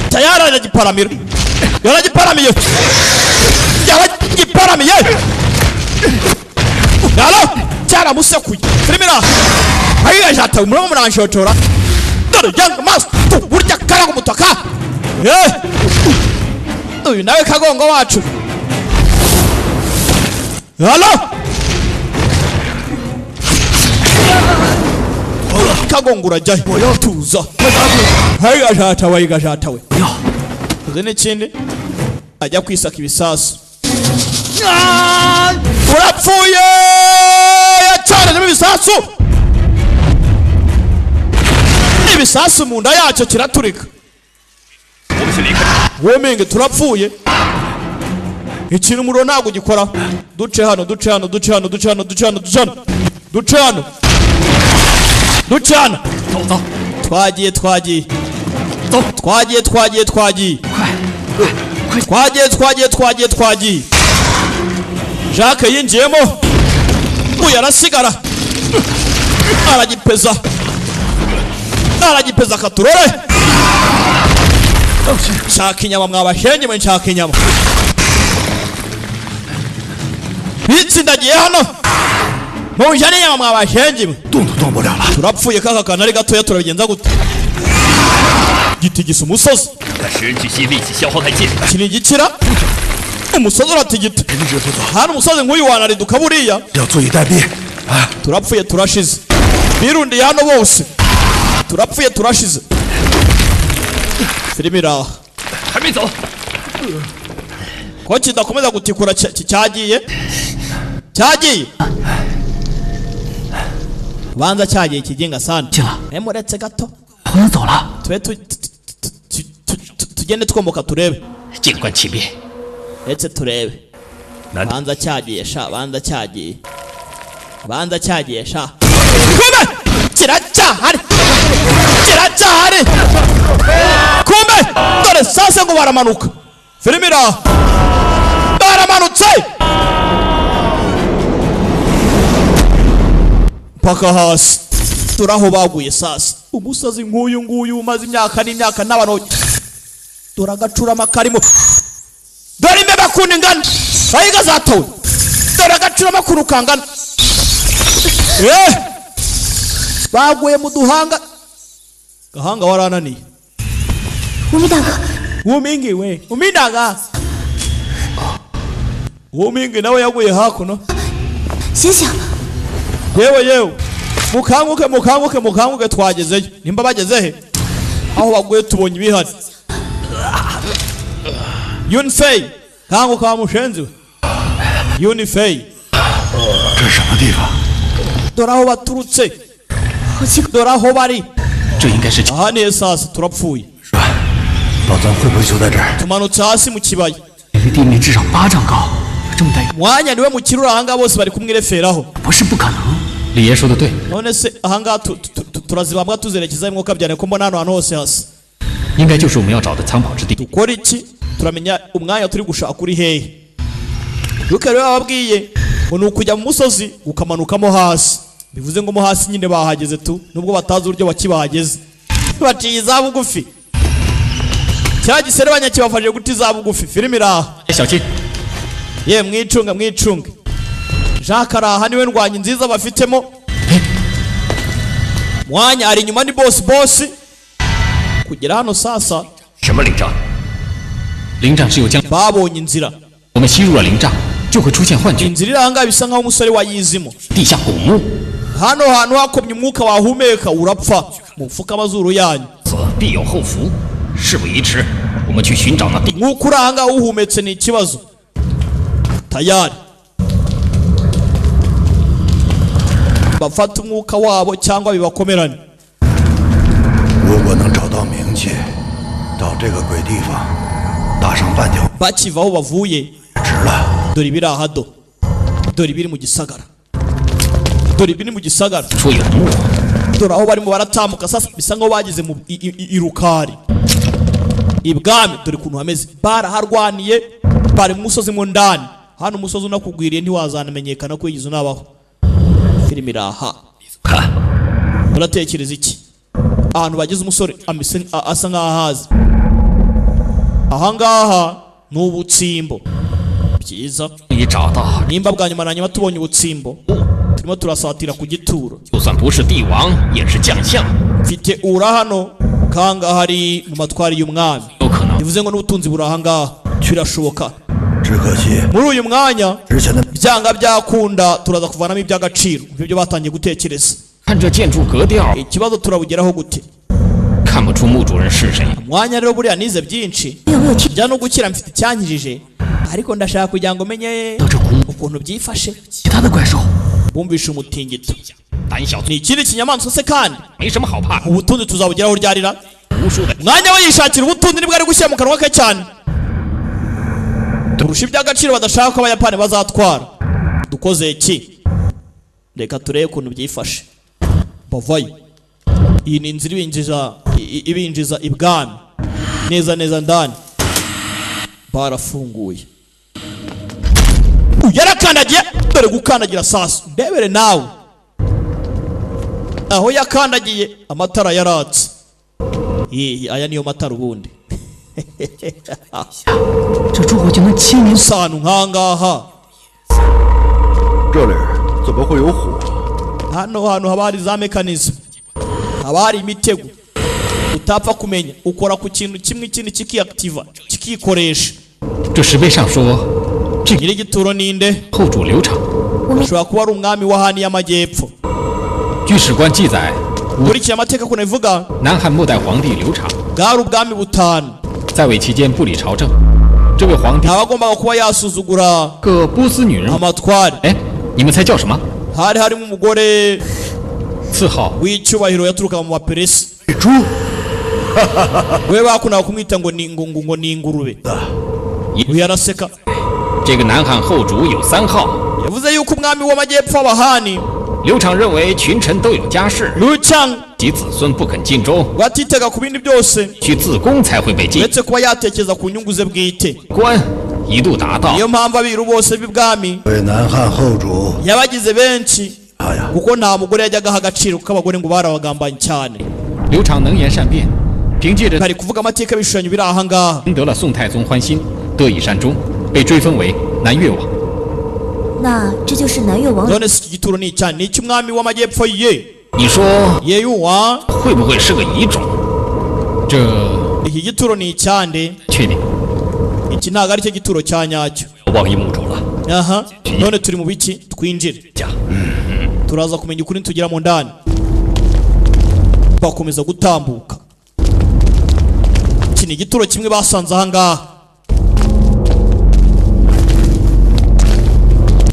Speaker 1: tayari yaragiparamiye Galo cyara musekuye filmira hayiga jata umuramo muranshotora dore Young Master burya karago mutaka uyu nawe Kagongo wacu Halo Kagongo urajya tuza hayiga jata we uzi n'ikindi ajya kwisaka ibisasu urapfuye yacyane ibisasu mu nda yacyo kiraturika womenge turapfuye ikintu umuriro ntabwo gikora duce hano twagiye Jacques yinjiyemo uyu arasigara aragipeza katurore shaka inyama mwabashenge mwe nshaka inyama bitsindagiye hano mujane inyama mwabashenge mwe turapfuye kaka kana ari gatoya turabigenza gute gitigisa umusozi kinigikira umusozi uratigita hano umusozi nk'uyu wanariduka buriya turapfuye turashize birundiye hano bose turapfuye turashize filmira ko kidakomeza gutikura cyagiye banza cyagiye kigenga sana muretse gato tugende twomboka turebe
Speaker 6: 警官起便
Speaker 1: Etse turebe banza cyagiye sha banza cyagiye kiracyahari kumbe dore sasa ngo baramanuka filmira baramanutse paka hasi turaho baguye sasa umusazi nk'uyu nguyu umaze imyaka n'imyaka n'abantu turagacura makarimo dore imbe bakunda ingana bayiga zatowe dore agacura makuru kangana baguye mu duhanga gahanga warananiye umingi we umindaga umingi nawe yaguye hakuno yewe mukanguke twagezeyo nimba bagezehe aho baguye tubonye ibihari Yunfei kanguka wa mushenzi we Yunfei
Speaker 7: 这是什么地方？
Speaker 1: dore aho baturutse dore aho bari
Speaker 8: 这应该是
Speaker 1: aha niyo sasa turapfuye
Speaker 7: 宝藏会不会就在这儿？
Speaker 1: tumanutse hasi mu kibaya
Speaker 9: 离地面至少8丈高，这么大，
Speaker 1: mwanya niwe mu kirura ahanga bose bari kumwireferaho
Speaker 9: 不是不可能。
Speaker 8: 李爷说的对，
Speaker 1: none se ahanga turazibambwa tuzerekeza imwe kabyane ko mbona hano hantu hose hasi
Speaker 8: 应该就是我们要找的藏宝之地。
Speaker 1: dukora iki turamenya umwanya turi gushaka uri hehe Luke rero ababwiye ngo ni ukujya mu musozi ukamanukamo hasi bivuze ngo mo hasi nyine bahageze tu nubwo batazi uburyo bakibahageze baciye izabugufi cya giserebanya kibafashije guta izabugufi filime iraha
Speaker 8: 小心，
Speaker 1: ye mwicunge Jacques araha niwe ndwanyi nziza bafitemo mwanya ari inyuma ni boss kugera hano sasa
Speaker 6: 什么领章？
Speaker 8: 灵障是有将，
Speaker 1: babonye inzira
Speaker 8: 我们吸入了灵障，就会出现幻觉。
Speaker 1: inzira iranga bisa nkaho umusore wayizimo
Speaker 8: 地下古墓，
Speaker 1: hano hantu hakomye umwuka wahumeka urapfa mufuka amazuru yanyu
Speaker 6: 此必有后福，事不宜迟，我们去寻找那地。
Speaker 1: mwuka uranga uhumetse ni ikibazo tayari bafata umwuka wabo cyangwa bibakomerane
Speaker 7: 如果能找到冥器，到这个鬼地方，打上半条
Speaker 1: bakiva aho bavuye
Speaker 7: 值了。
Speaker 1: dore ibiri ahado dore ibiri mu gisagara
Speaker 6: 说有墓，
Speaker 1: dore aho barimo baratambuka sasa bisa nkaho bageze mu irukari ibwami dore ukuntu hameze baraharwaniye bari mu musozi mu ndani hano umusozi unakugwiriye ntiwazanamenyekana ko yigize unabaho filime iraha
Speaker 6: 看，
Speaker 1: uratekereza iki ahantu bagize umusore asa nkaho ahazi ahangaha ni ubutsimbo byiza
Speaker 6: 已找到，
Speaker 1: nimba bwa nyuma na nyuma tubonye ubutsimbo turimo turasatira ku gituro
Speaker 6: 就算不是帝王，也是将相，
Speaker 1: mfite ura hano kanga hari mu matwari y'umwami
Speaker 6: 有可能。
Speaker 1: bivuze ngo n'ubutunzi buri ahangaha birashoboka
Speaker 7: 只可惜
Speaker 1: muri uyu mwanya
Speaker 7: 之前的
Speaker 1: byanga byakunda turaza kuvanamo iby'agaciro ibyo byo batangiye gutekereza
Speaker 6: 看这建筑格调，
Speaker 1: ikibazo turabugeraho gute
Speaker 6: 看不出墓主人是谁。
Speaker 1: mwanya rero buriya nize byinshi njya no gukira mfite icyankirije ariko ndashaka kugira ngo menye ukuntu byifashe
Speaker 9: 其他的怪兽，
Speaker 1: bumvishe umutingito
Speaker 6: 胆小
Speaker 1: ni ikindi kinyamaswa se kandi
Speaker 6: 没什么好怕的，
Speaker 1: ubutunzi tuzabugeraho ryarira
Speaker 6: 无数的
Speaker 1: mwanya we yishakira ubutunzi nibwo ari gushyira mu kanwa ke cyane turusha iby'agaciro badashaka ko abayapani bazatwara dukoze iki reka turebe ukuntu byifashe bavayo iyi ni inzira ibinjiza ibwami neza ndani barafunguye yarakandagiye dore gukandagira sasa ndebere nawe aho yakandagiye amatara yaratse aya niyo matara ubundi
Speaker 9: 这诸火就能亲临。
Speaker 1: sanu nkangaha
Speaker 7: 这里怎么会有火？
Speaker 1: hano hantu haba hari za mekanizmu haba hari imitego utapfa kumenya ukora ku kintu kimwe ikindi kikiactiva kikikoresha
Speaker 8: 这石碑上说，这
Speaker 1: nyir'igituro ninde
Speaker 8: 后主刘长。
Speaker 1: ashobora kuba ari umwami w'ahani y'amajyepfo
Speaker 8: 据史官记载，
Speaker 1: ukurikiye amateka ukuntu bivuga
Speaker 8: 南汉末代皇帝刘长
Speaker 1: bwari ubwami butanu
Speaker 8: 在位期间不理朝政，这位皇帝
Speaker 1: ntawagombaga kuba yasuzugura
Speaker 8: 个波斯女人，
Speaker 1: amatware
Speaker 8: 哎，你们猜叫什么？
Speaker 1: hari harimo umugore
Speaker 8: 次号
Speaker 1: w'icyubahiro yaturuka mu baperesi
Speaker 7: 猪，
Speaker 1: we bakundaga kumwita ngo ni ingurube uyu araseka
Speaker 8: 这个南汉后主有3号。
Speaker 1: yavuze yuko umwami w'amajyepfo w'abahani
Speaker 8: 刘长认为群臣都有家室，
Speaker 1: Luchang
Speaker 8: 及子孙不肯尽忠，
Speaker 1: batitega ku bindi byose
Speaker 8: 去自宫才会被禁。
Speaker 1: uretse kuba yatekereza ku nyungu ze bwite
Speaker 8: 官一度达到，
Speaker 1: niyo mpamvu abiru bose b'ibwami
Speaker 7: 为南汉后主
Speaker 1: yabagize benshi
Speaker 7: 哎呀，
Speaker 1: kuko nta mugore yajyaga aha agaciro kuko abagore ngo barabagambanyi cyane
Speaker 8: 刘长能言善辩，凭借着
Speaker 1: bari kuvuga amateka y'ibishushanyo biri aha ngaha
Speaker 8: 赢得了宋太宗欢心，得以善终，被追封为南越王。
Speaker 5: 那这就是南越王。
Speaker 1: none se iki gituro ni icyane ni icy'umwami w'amajyepfo ye
Speaker 8: 你说
Speaker 1: yeyuwa
Speaker 8: 会不会是个遗种？这
Speaker 1: iki gituro ni icyande
Speaker 8: 确定，
Speaker 1: iki ntabwo ari cyo gituro cya nyacyo
Speaker 6: 我忘一墓主了。
Speaker 1: aha none turi mu biki twinjire
Speaker 6: 讲，
Speaker 1: turaza kumenya ukuri tugera mu ndani bakomeza gutambuka iki ni igituro kimwe basanze aha ngaha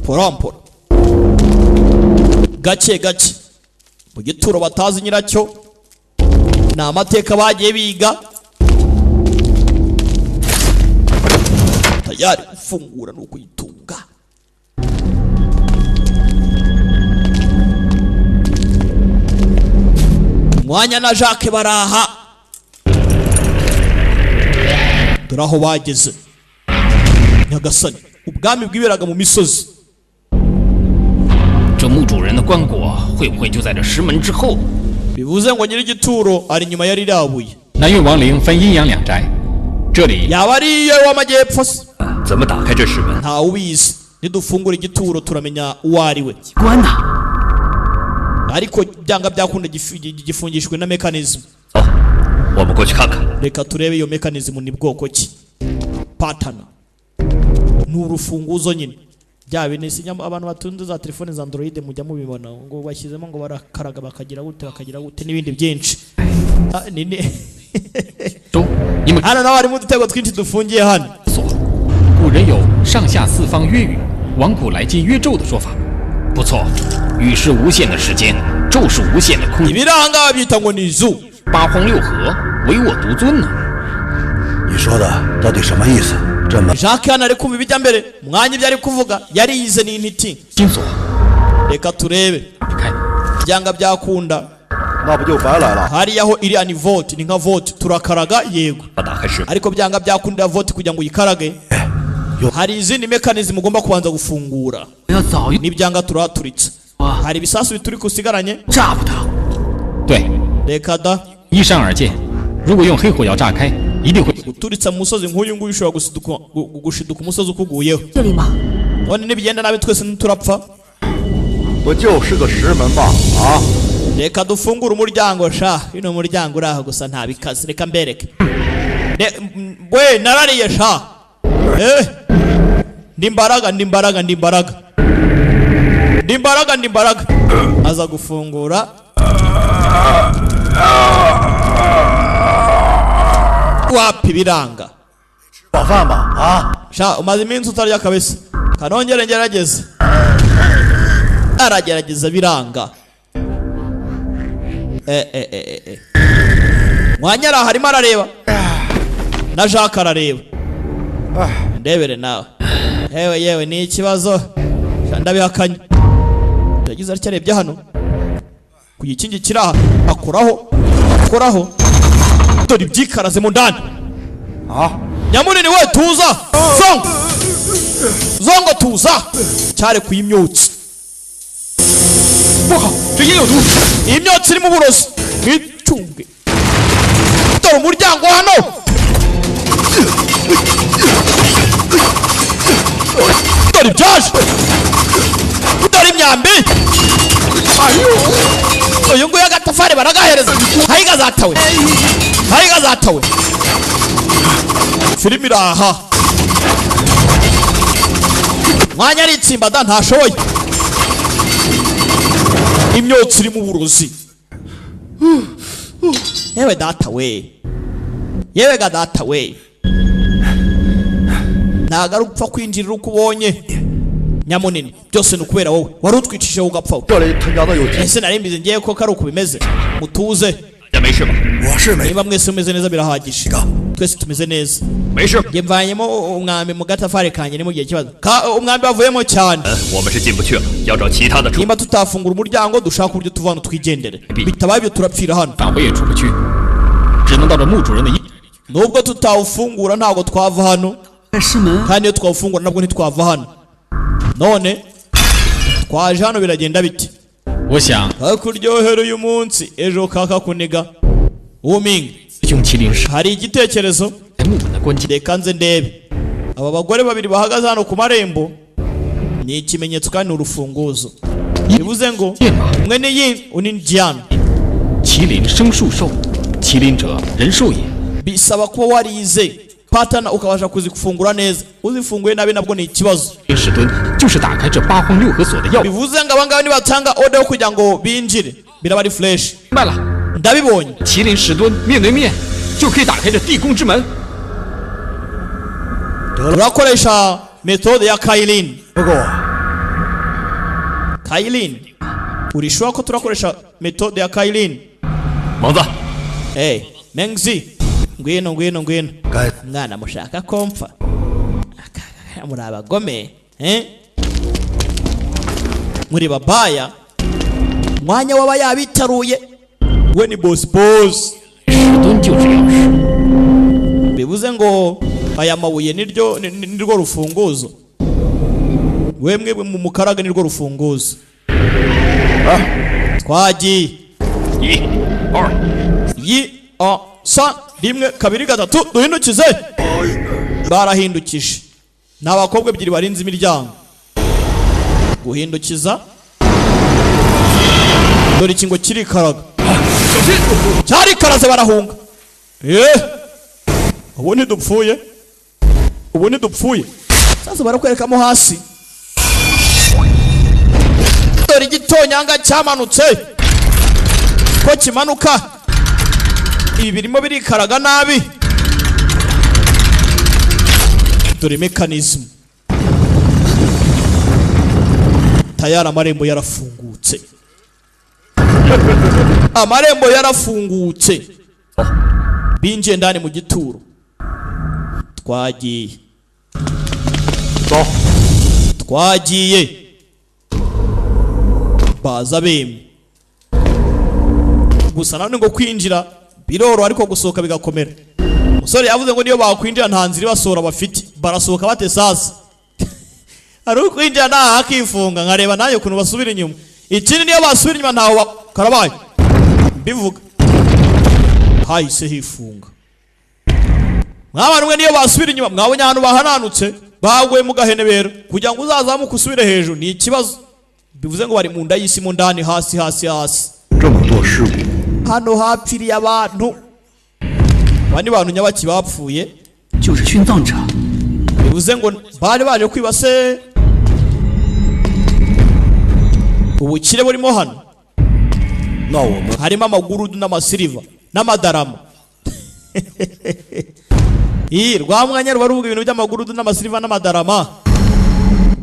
Speaker 1: porampora gake gake mu gituro batazi nyiracyo ni amateka bagiye biga tayari gufungura no kuyitunga Mwanya na Jacques baraha dore aho bageze Nyagasani ubwami bwiberaga mu misozi
Speaker 8: 这墓主人的棺椁会不会就在这石门之后？
Speaker 1: bivuze ngo nyiri igituro ari nyuma yari rabuye
Speaker 8: 南越王陵分阴阳2宅，这里
Speaker 1: yaba ari iyo w'amajyepfo se
Speaker 6: 怎么打开这石门？
Speaker 1: nta ubizi nidufungura igituro turamenya uwo ari we
Speaker 9: 关呐！
Speaker 1: ariko byanga byakunda gifungishwe na mechanism
Speaker 6: 走，我们过去看看。
Speaker 1: reka turebe iyo mechanism ni bwoko ki pattern ni urufunguzo nyine bya bine sinyama abantu batunze za telefone za Android mujya mubibona ngo bashyizemo ngo barakaraga bakagira gute n'ibindi byinshi nini hano nawe harimo udutego twinshi dufungiye hano
Speaker 8: 古人有上下四方曰宇，往古来今曰宙的说法。不错，宇是无限的时间，宙是无限的空间。
Speaker 1: ibiranga byita ngo ni izu
Speaker 8: 八荒六合，唯我独尊呢。
Speaker 7: 你说的到底什么意思？这么
Speaker 1: Jacques hano ari kumva ibijya mbere mwanya ibyo ari kuvuga yari yize n'intiti
Speaker 8: 金锁，
Speaker 1: reka turebe
Speaker 8: 开，
Speaker 1: byanga byakunda
Speaker 7: 那不就白来了？
Speaker 1: hariya ho iri ani vote ni nka vote turakaraga yego
Speaker 6: 把打开石门。
Speaker 1: ariko byanga byakundira vote kugira ngo uyikarage hari izindi mechanism ugomba kubanza gufungura
Speaker 9: 要早一
Speaker 1: n'ibyanga turaturitse hari ibisasu bituri kusigaranye
Speaker 9: 炸不它。
Speaker 8: 对，
Speaker 1: reka da
Speaker 8: 依山而建。如果用黑火药炸开，一定会
Speaker 1: guturitsa mu musozi nk'uyu nguyu ushobora gushiduka umusozi ukuguyeho
Speaker 5: 这里吗？
Speaker 1: none nibigenda nabi twese ntiturapfa
Speaker 7: 不就是个石门吧？啊！
Speaker 1: reka dufungure umuryango sha uno muryango uraho gusa nta bikazi reka mbereke we narariye sha ndimbaraga aza gufungura wapi biranga
Speaker 7: 饱饭吧？啊！
Speaker 1: sha umaze iminsi utarya kabisa kanongere ngerageze aragerageza biranga mwanya araho arimo arareba na Jacques arareba ndebere nawe yewe ni ikibazo ndabihakanye yagize atya arebye hano ku gikingi kiri aha akoraho dore ibyikaraze mu ndani nyamunini we tuza zongo tuza cyare ku imyotsi
Speaker 8: 不好，这也有毒。
Speaker 1: imyotsi iri mu burozi mwicunge dore umuryango hano dore ibyaje dore imyambi uyu nguyu agatafari baragahereza hayiga zatawe filime iraha mwanya aritsimba da ntashoboye imyotsi iri mu burozi yewe data we ntago ari upfa kwinjirira uko ubonye nyamunini byose ni ukubera wowe wari utwicishije ugapfa
Speaker 7: 这里他娘的有
Speaker 1: ese nari mbizi ngiye ko ari uko bimeze mutuze
Speaker 6: 这没事吧？
Speaker 7: 我是没
Speaker 1: niba mwese mumeze neza birahagije twese tumeze neza
Speaker 6: 没事
Speaker 1: nge mvanyemo umwambi mu gatafari kanjye ni mu gihe kibazo umwambi wavuyemo cyane
Speaker 6: 我们是进不去了，要找其他的出。
Speaker 1: nimba tutafungura umuryango dushaka uburyo tuva hano twigendere bitabaye ibyo turapfira hano
Speaker 8: 反我也出不去，只能到这墓主人的一。
Speaker 1: nubwo tutawufungura ntabwo twava hano kandi iyo twawufungura nabwo ntitwava hano none twaje hano biragenda biti
Speaker 8: 我想
Speaker 1: kakuryohera uyu munsi ejo kakakuniga uminga
Speaker 8: 用麒麟石
Speaker 1: hari igitekerezo
Speaker 8: 在木本的关键。
Speaker 1: reka nze ndebe aba bagore babiri bahagaze hano ku marembo ni ikimenyetso kandi ni urufunguzo bivuze ngo umwe ni yin undi ni jian
Speaker 8: 麒麟生树兽，麒麟者人兽也。
Speaker 1: bisaba kuba warize patana ukabasha kuzifungura neza uzifunguye nabi nabwo ni ikibazo
Speaker 8: 史敦就是打开这八荒六合锁的钥匙。
Speaker 1: bivuze ngo abangaba nibatanga order yo kugira ngo binjire biraba ari fresh
Speaker 8: 明白了，
Speaker 1: ndabibonye
Speaker 8: 麒麟史敦面对面就可以打开这地宫之门。
Speaker 1: turakoresha methode ya Kailin
Speaker 7: 不过
Speaker 1: Kailin urishobora ko turakoresha methode ya Kailin
Speaker 6: 蒙子，
Speaker 1: Mengzi ngwino ngwino ngwino
Speaker 7: 该
Speaker 1: mwana mushaka ko mpfa muri abagome muri babaya mwanya waba yabitaruye we ni boss
Speaker 8: 史敦就是钥匙。
Speaker 1: bivuze ngo aya mabuye nirwo rufunguzo wemwe mu mukaraga nirwo rufunguzo twagiye
Speaker 6: 1、2，
Speaker 1: yi sa rimwe kabiri gatatu duhindukize barahindukije ni abakobwa ebyiri barinze imiryango guhindukiza dore ikingo kirikaraga cyarikaraze barahunga ubu ntidupfuye sasa barakwerekamo hasi dore igitonyanga cyamanutse ko kimanuka ibi birimo birikaraga nabi dore mechanism tayari amarembo yarafungutse amarembo yarafungutse binjiye ndani mu gituro twagiye twagiye baza bemye gusa none ngo kwinjira biroro ariko gusohoka bigakomera umusore yavuze ngo niyo bakwinjira nta nzira basohora bafite barasohoka bate sasa ari ukwinjira nta hakifunga nkareba nayo kuntu basubira inyuma ikindi niyo basubira inyuma ntaho karabaye bivuga hahise hifunga mwabanwe niyo basubira inyuma mwabonye ahantu bahananutse baguye mu gahenebero kugira ngo uzazamuke usubire hejuru ni ikibazo bivuze ngo bari mu nda y'isi mu ndani hasi
Speaker 7: 这么多事故，
Speaker 1: hano hapfiriye abantu abandi bantu nyabaki bapfuye
Speaker 9: 就是殉葬者。
Speaker 1: bivuze ngo bari baje kwiba se ubukire burimo hano
Speaker 7: 那我们
Speaker 1: harimo amagurudu n'amasiliva n'amadarama iyi rwamwanya ruba ruvuga ibintu by'amagurudu n'amasiliva n'amadarama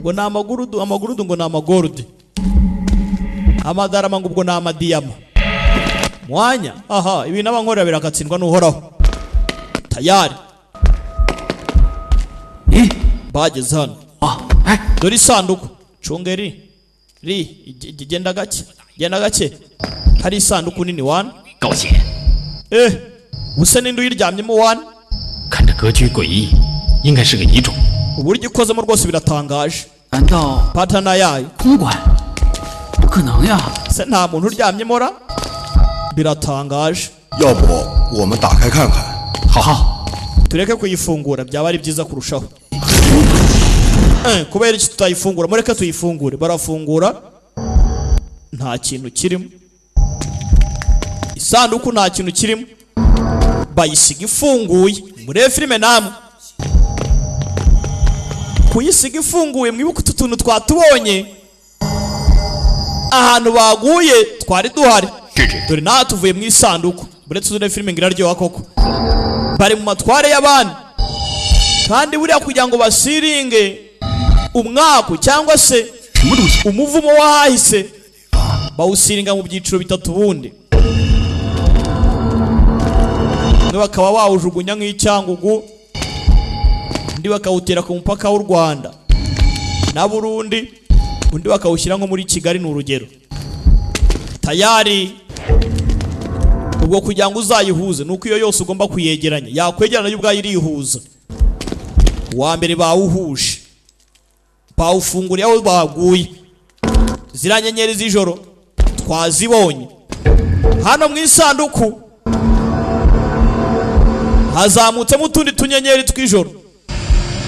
Speaker 1: ngo ni amagurudu ngo ni amagorudi amadarama ngo ubwo ni amadiyama mwanya aha ibintu abankorera biragatsindwa n'uhoraho tayari bageze hano dore isanduku cungeri genda gake hari isanduku nini 1
Speaker 8: 高姐，
Speaker 1: usa n'indi uyiryamyemo 1
Speaker 8: 看着格局诡异，应该是个遗种。
Speaker 1: uburyo ikozemo rwose biratangaje
Speaker 9: 难道
Speaker 1: patana yayo
Speaker 9: 空管？不可能呀！
Speaker 1: se nta muntu uryamyemo ra biratangaje
Speaker 7: 要不我们打开看看？
Speaker 8: 好好，
Speaker 1: tureke kuyifungura byaba ari byiza kurushaho kubera iki tutayifungura mureke tuyifungure barafungura nta kintu kirimo isanduku nta kintu kirimo bayisiga ifunguye murebe filime namwe kuyisiga ifunguye mwibuke utu tuntu twatubonye ahantu baguye twari duhari dore naha tuvuye mu isanduku buretse uzune filime ngo iraryoha koko bari mu matware y'abandi kandi buriya kugira ngo basiringe umwaku cyangwa se umuvumo wahahise bawusiringa mu byiciro bitatu bundi bakaba bawujugunya nk'icyangugu, undi bakawutera ku mupaka w'u Rwanda na Burundi, undi bakawushyira nko muri Kigali ni urugero. Tayari ubwo kugira ngo uzayihuze nuko iyo yose ugomba kuyegeranya, yakwegerana yo ubwayo irihuza. Wa mbere bawuhuje, bawufunguriye aho baguye, zira nyenyeri z'ijoro twazibonye. Hano mu isanduku hazamutsemo utundi tunyenyeri tw'ijoro.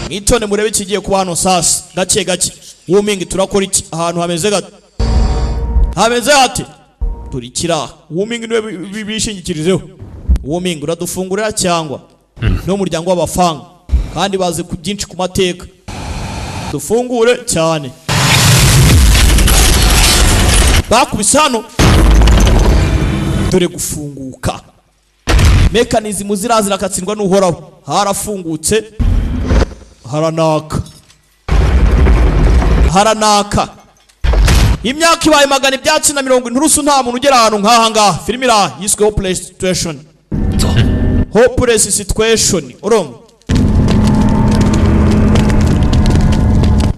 Speaker 1: Mwitone murebe kigiye kuba hano sasa gake gake. Womingi turakora iki ahantu hameze gate? Hameze hate? Turikira. Womingi niwe bishingikirizeho. Womingi uradufungurira cyangwa no muryango w'abafanga kandi baze ku byinshi ku mateka. Dufungure cyane. Bakubise hano dore gufunguka. Mekanizmu zirazira katsindwa n'uhoraho. Harafungutse haranaka. Haranaka. Imyaka ibaye magana ibyatsi na 70 nturusu nta muntu ugera ahantu nk'aha ngaha. Filimi ira yiswe Hopeless Situation. Hopeless Situation. Urongo.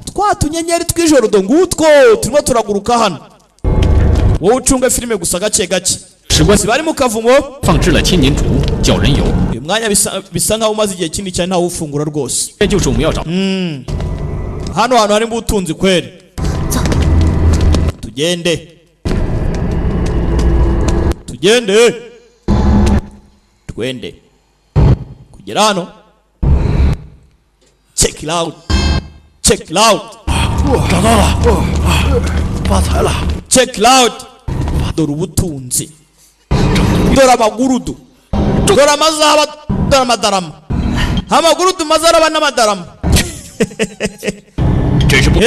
Speaker 1: Twatunyenyeri tw'ijoro do ngutwo turimo turaguruka hano. Wowe ucunga filime gusa gake gake. Bari mu kavumo
Speaker 8: 放置了千年竹叫人游
Speaker 1: uyu mwanya bisa nkaho umaze igihe kinini cyane ntawe ufungura rwose.
Speaker 8: 这就是我们要找
Speaker 1: hano hantu harimo ubutunzi kweri. Tugende twende kugera hano. Check it out
Speaker 7: 找到了，发财了。
Speaker 1: check it out. Dore ubutunzi, dore amagurudu, dore amazaba, dore amadarama. Amagurudu, mazaraba n'amadarama.
Speaker 8: 真是不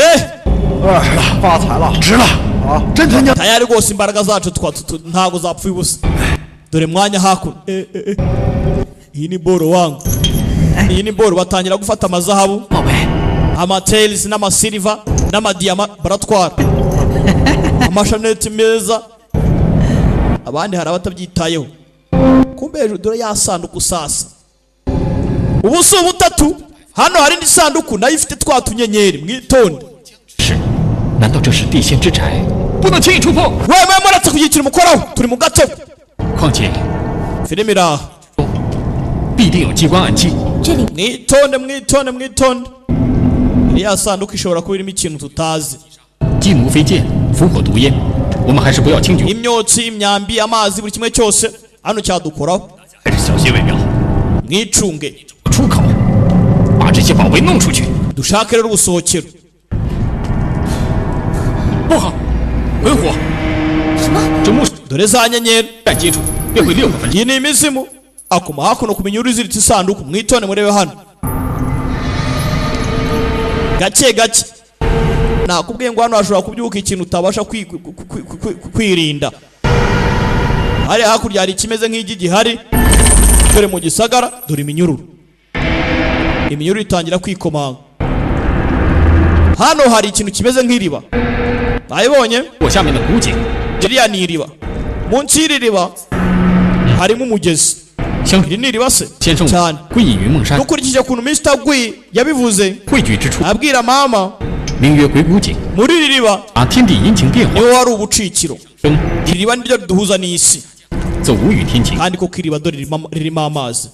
Speaker 7: 发财了，值了啊！真天价。
Speaker 1: Tayari rwose imbaraga zacu ntago zapfuye ubusa. Dore mwanya hakuno. Iyi ni boro wangu. Iyi ni boro batangira gufata amazahabu, amatails n'amasiliva n'amadiyama baratwara. Amashaneti meza. Abandi hari abatabyitayeho. Kumbe hejuru dore ya sanduku sasa. Ubuso butatu. Hano hari indi sanduku nayo ifite twatunyenyeri mwitonde.
Speaker 8: 是，难道这是地仙之宅？不能轻易触碰。
Speaker 1: Wewe muratse kugikira umukoraho turi mu gatebo.
Speaker 8: 况且
Speaker 1: Filimi ira
Speaker 8: 必定有机关暗器。
Speaker 5: 这里
Speaker 1: mwitonde. Iriya sanduku ishobora kuba irimo ikintu tutazi.
Speaker 8: 金无飞剑，伏火毒烟，我们还是不要轻举。
Speaker 1: Imyotsi, imyambi, amazi, buri kimwe cyose hano cyadukoraho.
Speaker 6: 还是小心为妙。
Speaker 1: Mwicunge.
Speaker 8: 出口，把这些宝贝弄出去。
Speaker 1: Dushake rero ubusohokero.
Speaker 8: 不好，鬼火！
Speaker 5: 什么？
Speaker 8: 这木
Speaker 1: Dore za nyenyeri
Speaker 8: 旦接触便会6个分。
Speaker 1: iyi ni imizimu. Akuma hakuno ku minyururu iziritse isanduku. Mwitone murebe hano. Gake gake. Nakubwiye ngo hano hashobora kubyuka ikintu utabasha kwirinda. Hari hakurya hari ikimeze nk'igi gihari. Dore mu gisagara dore iminyururu. Iminyururu itangira kwikomanga. Hano hari ikintu kimeze nk'iriba. Bayibonye?
Speaker 8: 我下面的古井，
Speaker 1: Iriya ni iriba. Munsi y'iri riba harimo umugezi.
Speaker 8: 相
Speaker 1: Iri ni iriba se?
Speaker 8: 先生
Speaker 1: Cyane.
Speaker 8: 归隐云梦山，
Speaker 1: Dukurikije kuntu Mr. Gui yabivuze,
Speaker 8: 汇聚之处
Speaker 1: abwira mama
Speaker 8: 名曰鬼谷井，
Speaker 1: muri iri riba
Speaker 8: 把天地阴晴变化
Speaker 1: niho hari ubucikiro.
Speaker 8: 中
Speaker 1: Iri riba niryo riduhuza n'isi.
Speaker 8: 则无语天晴。
Speaker 1: Kandi koko iriba dore ririmo amazi.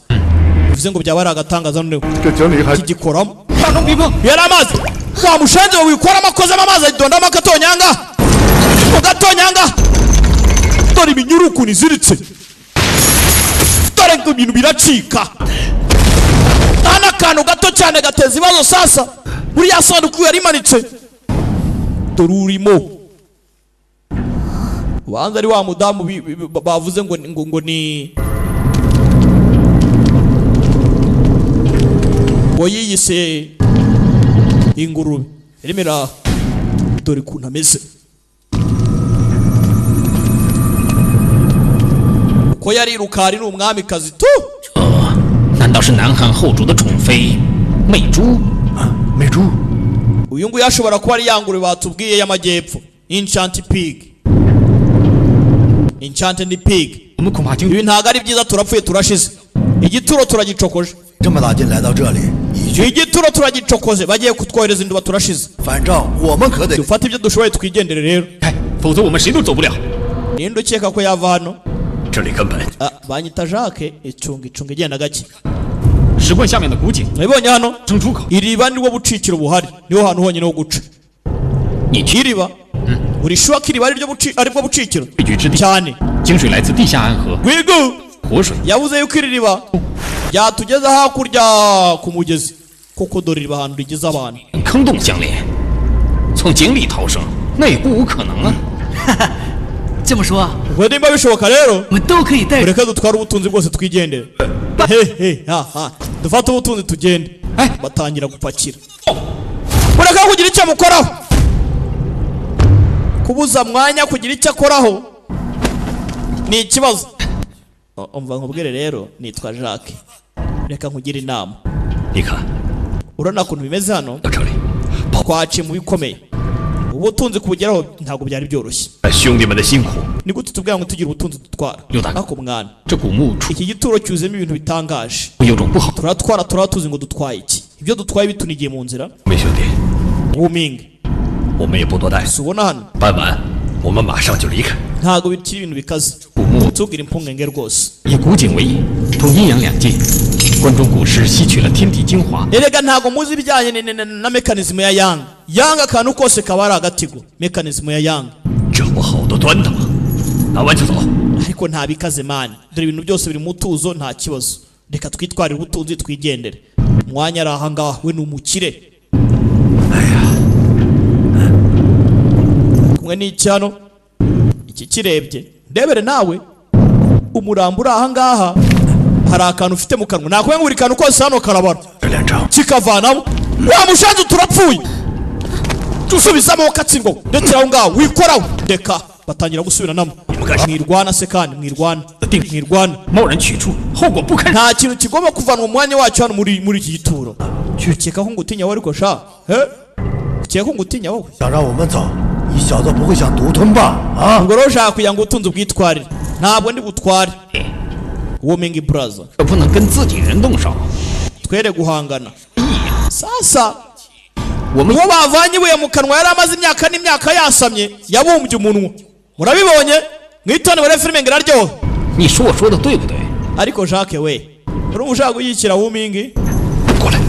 Speaker 1: Bivuze ngo byaba ari agatangaza noneho
Speaker 7: 这井里还
Speaker 1: kigikoramo.
Speaker 8: 大龙别碰！
Speaker 1: Yari amazi. Wa mushenzi wawe wikoramo akozemo amazi adondamo agatonyanga. Mu gatonyanga. Dore iminyururu ukuntu iziritse. Dore ngo ibintu biracika. Hano akantu gato cyane gateza ibibazo sasa. Buriya sanduku yari imanitse. Dore urimo. Ubanza ari wa mudamu bavuze ngo ni ngo yiyise ingurube. Irimo iraha. Dore ukuntu ameze. Ko yariruka ari n'umwamikazi tu.
Speaker 8: 难道是南汉后主的宠妃媚珠？
Speaker 7: 美珠，
Speaker 1: Uyu nguyu ashobora kuba ari yangurube batubwiye y'amajyepfo. Enchanted pig. Enchanted pig.
Speaker 8: 我们恐怕经
Speaker 1: Ibi ntago ari byiza turapfuye turashize. igituro turagicokoje
Speaker 7: 这么大劲来到这里，已经
Speaker 1: igituro turagicokoze bagiye kutwohereza induba turashize
Speaker 7: 反正我们可得
Speaker 1: dufate ibyo dushoboye twigendere rero
Speaker 8: 否则我们谁都走不了。
Speaker 1: ninde ukeka ko yava hano
Speaker 6: 这里根本
Speaker 1: banyita Jacques icunga igenda gake
Speaker 8: 石棍下面的古井
Speaker 1: mwibonye hano
Speaker 8: 正出口，
Speaker 1: iriba niwo bucikiro buhari niho hantu honyine ho guca
Speaker 8: 你去
Speaker 1: iriba uri shuwa ko iriba aribwo bucikiro
Speaker 8: 汇聚之地，
Speaker 1: cyane
Speaker 8: 井水来自地下暗河，
Speaker 1: wigo
Speaker 8: 活水
Speaker 1: yavuze yuko iri riba ryatugeza hakurya ku mugezi kuko dore iriba ahantu rigeze abantu
Speaker 8: 坑洞相连，从井里逃生那也不无可能啊。
Speaker 9: 这么说，
Speaker 1: ubwo nimba bishoboka rero
Speaker 9: 我们都可以带着。
Speaker 1: mureke dutware ubutunzi bwose twigendere dufate ubutunzi tugende batangira gupakira mureke kugira icyo mukoraho kubuza mwanya kugira icyo akoraho ni ikibazo umva nkubwire rero nitwa Jacques reka nkugire inama
Speaker 6: 你看
Speaker 1: urabona ukuntu bimeze hano
Speaker 6: 到这里，
Speaker 1: twaciye mu bikomeye ubutunzi kubugeraho ntabwo byari byoroshye
Speaker 6: 兄弟们的辛苦，
Speaker 1: ni gute tubwira ngo tugire ubutunzi dutwara
Speaker 8: Yodaga.
Speaker 1: ariko mwana
Speaker 8: 这古墓处
Speaker 1: iki gituro cyuzuyemo ibintu bitangaje
Speaker 8: 有种不好。
Speaker 1: turatwara turatuzi ngo dutwaye iki ibyo dutwaye bitunigiye mu nzira
Speaker 6: 没兄弟，
Speaker 1: wuminge
Speaker 6: 我们也不多待，
Speaker 1: si ubona hano
Speaker 6: 办完我们马上就离开。
Speaker 1: ntabwo bikiri ibintu bikaze
Speaker 8: 古墓
Speaker 1: tubwira impungenge rwose
Speaker 8: 以古井为引，同阴阳两界，关中古石吸取了天地精华，
Speaker 1: erega ntabwo muzi ibijyanye na mekanizmu ya yang yang akantu kose kaba ari agatigo mekanizmu ya yang
Speaker 6: 这不好多端的吗？拿完就走。
Speaker 1: ariko nta bikaze mani dore ibintu byose biri mu tuzo nta kibazo reka twitwarire ubutunzi twigendere umwanya ari aha ngaha we ni umukire kumwe n'icyano iki kirebye ndebere nawe umurambo uri aha ngaha hari akantu ufite mu kanwa nakubwiye ngo buri kantu kose hano karabara
Speaker 7: 这连长，
Speaker 1: kikavanamo wa mushanzu turapfuye dusubiza amaboko atsindwa ndetse aho ngaho wikoraho reka batangira gusubiranamo mwirwana se kandi mwirwana
Speaker 8: 贸然取出，后果不堪。
Speaker 1: nta kintu kigomba kuvanwa mu mwanya wacyo hano muri iki gituro ukeka ko ngutinya wowe ariko sha ukeka ko ngutinya wowe
Speaker 7: 想让我们走，你小子不会想独吞吧？啊！
Speaker 1: ubwo rero ushaka kugira ngo ubutunzi bwitwarire ntabwo ndi butware womingi buraza
Speaker 8: 这不能跟自己人动手。
Speaker 1: twere guhangana sasa
Speaker 8: 我们
Speaker 1: uwo bavanye ibuye mu kanwa yari amaze imyaka n'imyaka yasamye yabumbye umunwa murabibonye mwitone bare filime ngo iraryoha
Speaker 8: 你说我说的对不对？
Speaker 1: ariko Jacques we urumva ushaka kuyikira wumingi
Speaker 6: 过来，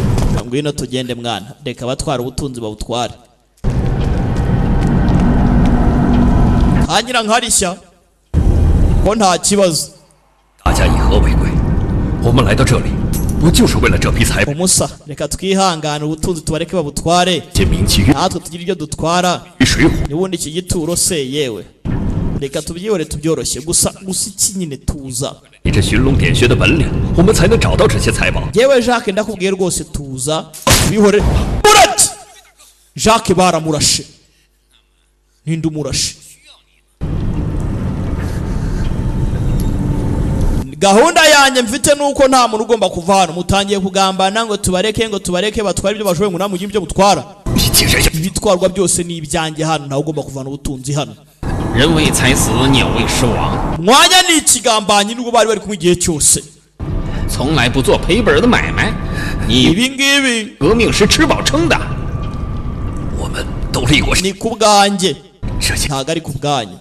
Speaker 1: ngwino tugende mwana reka batwara ubutunzi babutware hanyira nkarishya ko nta kibazo
Speaker 6: 大家以和为贵，我们来到这里，不就是为了这批财宝？
Speaker 1: umusa reka twihangane ubutunzi tubareke babutware
Speaker 6: 借名气于
Speaker 1: natwe tugire ibyo dutwara
Speaker 6: 水火，
Speaker 1: n'ubundi iki gituro se yewe reka tubyihore tubyoroshye gusa iki nyine tuza
Speaker 6: 你这寻龙点穴的本领，我们才能找到这些财宝。
Speaker 1: yewe Jacques ndakubwiye rwose tuza tubihore murati Jacques baramurashe ninde umurashe gahunda yanjye mfite nuko nta muntu ugomba kuva hano mutangiye kugambana ngo tubareke batware ibyo bashoboye ngo namugire ibyo mutwara
Speaker 6: 你竟然要
Speaker 1: ibitwarwa byose ni ibyanjye hano ntawe ugomba kuvana ubutunzi hano
Speaker 8: 人为财死，鸟为食亡，
Speaker 1: mwanya ni ikigambanyi nubwo bari bari kumwe igihe cyose
Speaker 8: 从来不做赔本的买卖。你
Speaker 1: ibi ngibi
Speaker 8: 革命是吃饱撑的，
Speaker 6: 我们都立过誓，
Speaker 1: ni ku bwanjye
Speaker 6: 这些
Speaker 1: ntabwo ari ku bwanyu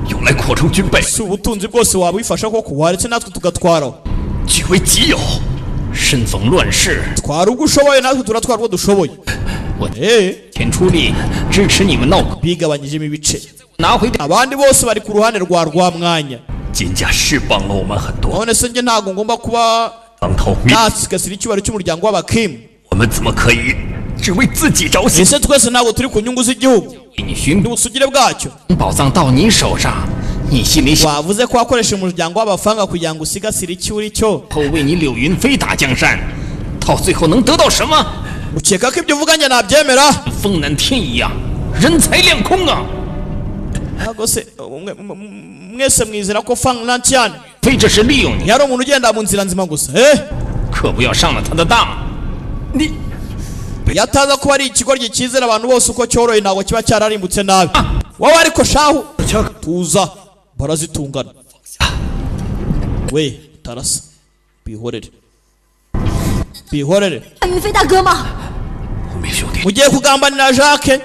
Speaker 6: 用来扩充军备，
Speaker 1: si ubutunzi bwose waba wifasha koko waretse natwe tugatwaraho
Speaker 6: 据为己有。
Speaker 8: 身逢乱世，
Speaker 1: twara ubwo ushoboye natwe turatwara ubwo dushoboye
Speaker 8: 我
Speaker 1: eh
Speaker 8: 先出力支持你们闹狗，
Speaker 1: bigabanyijemo ibice
Speaker 8: 拿回点。
Speaker 1: abandi bose bari ku ruhande rwa mwanya
Speaker 6: 金家是帮了我们很多，
Speaker 1: none se njye ntabwo ngomba kuba
Speaker 6: 当头面，
Speaker 1: nasigasira icyubahiro cy'umuryango w'abakimu
Speaker 6: 我们怎么可以只为自己着想？
Speaker 1: ese twese ntabwo turi ku nyungu z'igihugu
Speaker 8: 给你寻
Speaker 1: n'ubusugire bwacyo
Speaker 8: 宝藏到你手上，你心里想
Speaker 1: wavuze ko wakoresha umuryango w'abafanga kugira ngo usigasire icyo uri cyo
Speaker 8: 后为你柳云飞打江山，到最后能得到什么？
Speaker 1: ukeka ko ibyo uvuga njye nabyemera
Speaker 8: 风南天一样，人财两空啊！
Speaker 1: ntabwo se mwese mwizera ko Fang Lantian
Speaker 8: 非这是利用你，
Speaker 1: yari umuntu ugenda mu nzira nzima gusa
Speaker 8: 可不要上了他的当。你
Speaker 1: yataza kuba ari ikigoryi cyizera abantu bose uko cyoroye ntabwo kiba cyararimbutse nabi wowe ariko shahu tuza barazitungana we tarasa bihorere bihorere
Speaker 5: 云飞大哥吗？
Speaker 1: mugiye kugambanira Jacques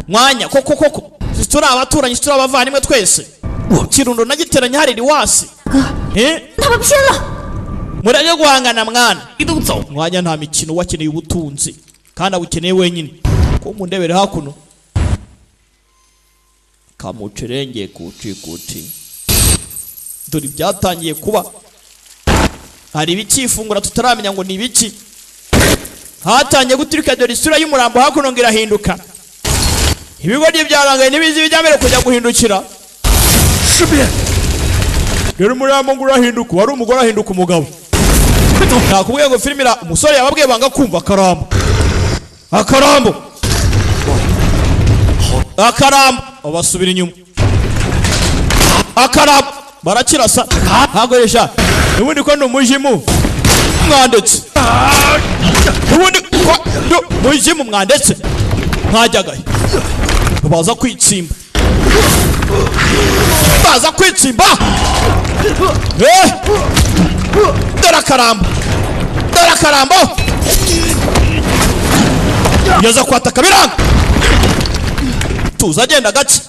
Speaker 1: mwanya koko turi abaturanyi turi abavandimwe twese Kirundo nagiteranya hari Liwasi
Speaker 5: 他们偏了
Speaker 1: murajye guhangana mwana mwanya nta mikino wakeneye ubutunzi kandi abukeneye wenyine ko mundebere hakuno kamucerenge kuti dore byatangiye kuba hari ibikifungura tutaramenya ngo ni ibiki hatangiye guturika dore isura y'umurambo hakuno ngira hinduka ibigoryi byarangaye nibizi bijyamere kujya guhindukira shibe dore umurambo ngo urahinduka wari umugore ahinduka umugabo nakubwiye ngo filmira umusore yababwiye banga kumva akarambo abasubira inyuma akarambo barakirasa hagoresha ubundi ko numujimu mwandetse ubundi ko mujimu mwandetse nkajyagaye baza kwitsimba dore akarambo yaza kwataka biranga tuza agenda gake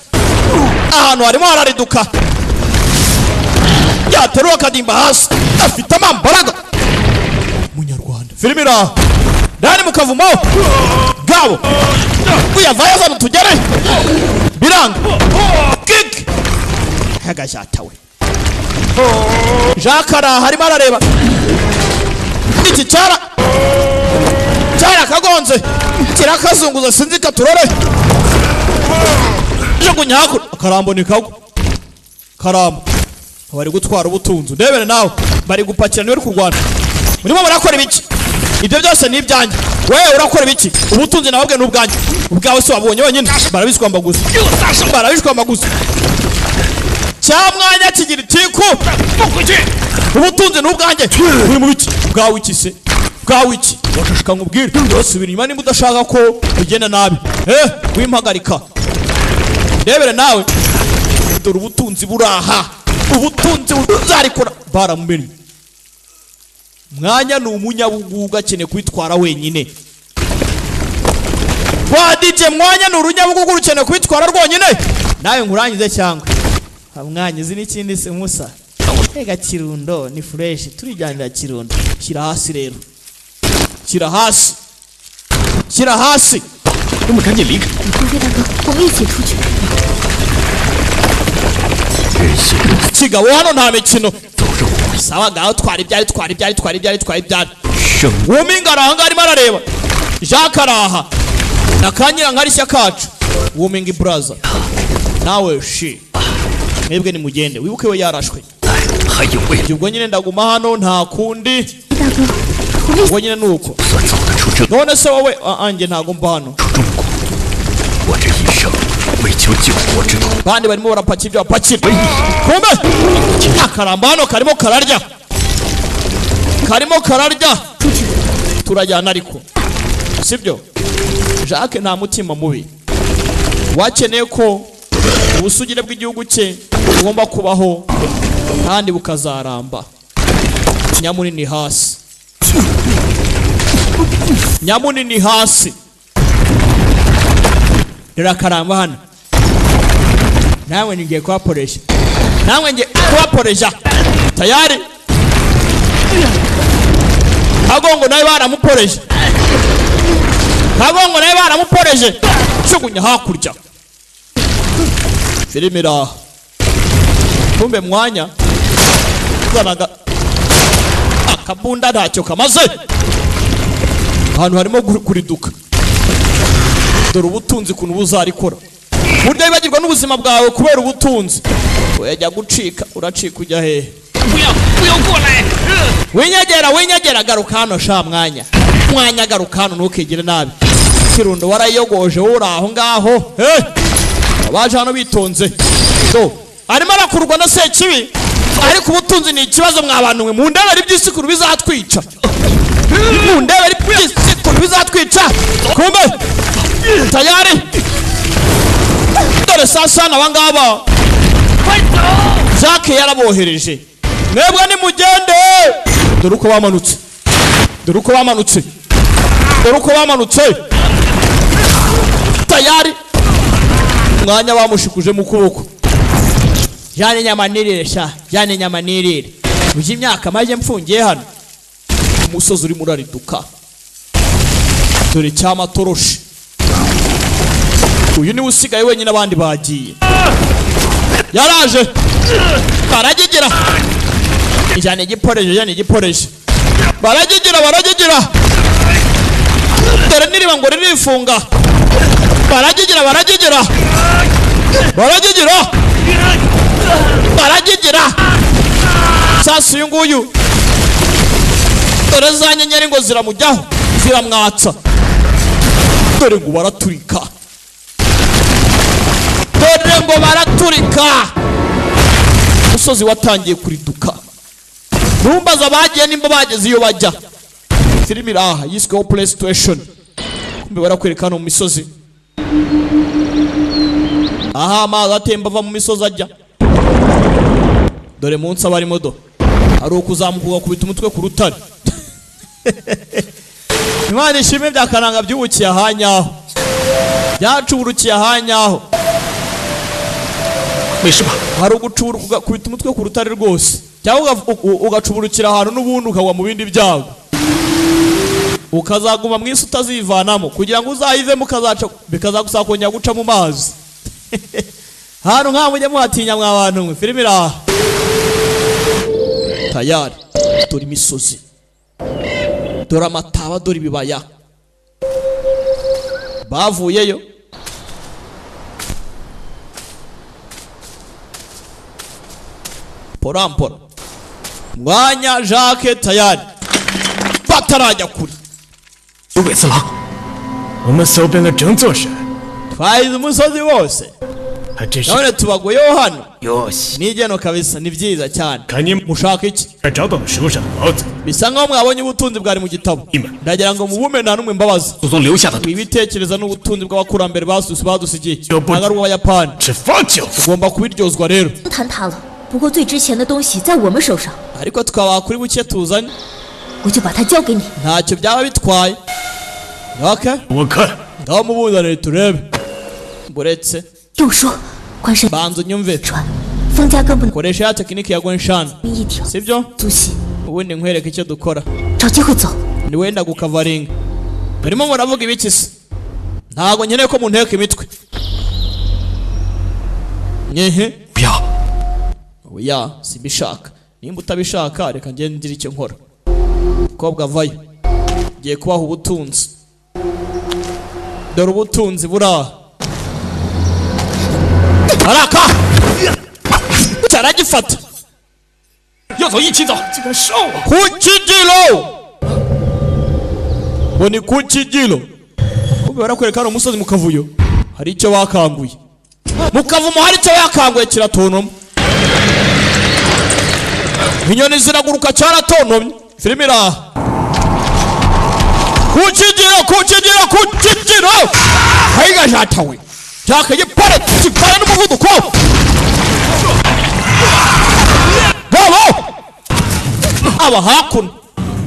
Speaker 1: ahantu harimo harariduka yateruwe akadimba hasi afite amambaraga munyarwanda filime iraha ndani mukavumo bwabo uyavayo zano tugere biranga kik hagashatawe Jacques araha harimo arareba iki cyara kagonze kirakazunguza sinzi katurore jugunya hakuru akarambo ni kago karambo bari gutwara ubutunzi ndebere nawe bari gupakira niwe kurwana murimo barakora ibiki ibyo byose ni ibyanjye wewe urakora ibiki ubutunzi nawe bwe n'ubwanjye ubwawe se wabonye wenyine barabishwambaguza cyamwanya kigira itiku ubutunzi n'ubwanjye uri mu biki bwawe iki se bwawe iki washashika nkubwire subira inyuma nimba udashaka ko ugenda nabi wimpagarika ndebere nawe dore ubutunzi buraha ubutunzi buzarikora baramumenye mwanya ni umunyabuguga akeneye kwitwara wenyine wa DJ mwanya ni urunyabuguga ukeneye kwitwara rwonyine nawe nkurangize cyangwa mwanya izi n'ikindi se musa ega Kirundo ni fresh turijyanira Kirundo shyira hasi rero shyira hasi
Speaker 8: 我们赶紧离开。
Speaker 5: 云飞大哥，我们一起出去。
Speaker 1: kigabo hano nta mikino sawa ngaho twara ibyari Wuminga arahanga arimo arareba Jacques araha nakanyira nkarishya kacu Wuminga brother nawe shi mwebwe ni mugende wibuke we yarashwe ubwo nyine ndaguma hano nta kundi ubwo nyine nuko none se wowe anje ntago mba hano bandi barimo barapakira ibyo bapakira kumbe akaramba hano karimo kararya turajyana ariko sibyo Jacques nta mutima mubi wakeneye ko ubusugire bw'igihugu cye bugomba kubaho kandi bukazaramba nyamunini hasi rirakaramba hano nawe ngiye kuhaporesha tayari Kagongo nawe baramuporeje jugunya hakurya filime iraha kumbe mwanya zanaga akabunda ntacyo kamaze ahantu harimo kuriduka dore ubutunzi kuntu buzarikora burya bibagirwa n'ubuzima bwawe kubera ubutunzi wajya gucika uracika ujya hehe winyagera garuka hano sha mwanya garuka hano ntukigire nabi Kirundo warayogoje uri aho ngaho abaje hano bitonze arimo arakurwa na Sekibi ariko ubutunzi ni ikibazo mwabantu mwe mu ndebere by'isikuru bizatwica kumbe tayari dore sasa n'abangaba Jacques yarabohereje mwebwe nimugende dore uko bamanutse dore uko bamanutse dore uko bamanutse tayari mwanya bamushikuje mu kuboko jane nyamanirire sha jane nyamanirire uje imyaka maje mfungiye hano umusozi uri murariduka dore cyama toroshi uyu ni usigaye wenyine abandi bagiye yaraje baragigira jane giporeje baragigira dore niriba ngo ririfunga baragigira sasa uyu nguyu dore za nyenyeri ngo ziramujyaho ziramwatsa dore ngo baraturika umusozi watangiye kuriduka numbaza bagiye nimba bageze iyo bajya filimi iraha yisweho PlayStation kumbe barakwerekana mu misozi aha amazi atemba ava mu misozi ajya dore munsi abari modo ari ukuzamuka ugakubita umutwe ku rutare Imana ishimwe byakananga byubukiye ahanyaho byacuburukiye ahanyaho
Speaker 4: Meshiba
Speaker 1: hari ugucubura ugakubita umutwe ku rutare rwose cyangwa ugacuburukira ahantu n'ubundi ukagwa mu bindi byago ukazaguma mwisi utazivanamo kugira ngo uzayivemo bikazagusaba kongera guca mu mazi hano nka mujye muhatinya mwa bantu mwe filimi iraha tayari dore imisozi dore amataba dore ibibaya bavuyeyo porampora mwanya Jacques tayari batarajya kuri
Speaker 4: 有鬼次郎，我们搜遍了整座山，
Speaker 1: twahize umusozi wose
Speaker 4: 还真是
Speaker 1: none tubagoyeho hano
Speaker 4: 有戏。
Speaker 1: nigeno kabisa ni byiza cyane
Speaker 4: 看你
Speaker 1: mushaka iki
Speaker 4: 找到了手上的帽子，
Speaker 1: bisa nkaho mwabonye ubutunzi bwari mu gitabo ndagira ngo mubume nta n'umwe mbabaza
Speaker 8: 祖宗留下的
Speaker 1: ibitekerezo n'ubutunzi bw'abakurambere badusigiye
Speaker 4: 就不
Speaker 1: ntabwo ari ubw'abayapani
Speaker 4: 是方九夫。
Speaker 1: ugomba kubiryozwa rero
Speaker 5: 坍塌了，不过最值钱的东西在我们手上，
Speaker 1: ariko twaba kuri buke tuzanye
Speaker 5: 我就把它交给你。
Speaker 1: ntacyo byaba bitwaye okay
Speaker 4: 我看
Speaker 1: ngaho mubuzanire turebe buretse
Speaker 5: 又说，关山
Speaker 1: banza unyumve
Speaker 5: 船，方家根本
Speaker 1: koresha ya tekiniki ya Gwenshani
Speaker 5: 一条
Speaker 1: sibyo
Speaker 5: 足迹，
Speaker 1: ubundi nkwereke icyo dukora
Speaker 5: 找机会走。
Speaker 1: ni wenda gukavaringa barimo muravuga ibiki se ntago nkeneye ko munteka imitwe nyehe
Speaker 8: 不要，
Speaker 1: oya simbishaka nimba utabishaka reka ngende ndire icyo nkora kobwa vayo ngiye kubaha ubutunzi dore ubutunzi buraha araka cyaragifata
Speaker 8: 要走一起走。这个兽，
Speaker 1: ku kigilo ngo ni ku kigilo kumbe barakwereka hano umusozi mu kavuyo hari icyo bakanguye mu kavumo hari icyo yakanguye kiratonomye inyoni ziraguruka cyaratonomye filimi iraha ku kigilo hayiga jatawe cyakaye pare kipare n'umuvuduko gabo aba hakuno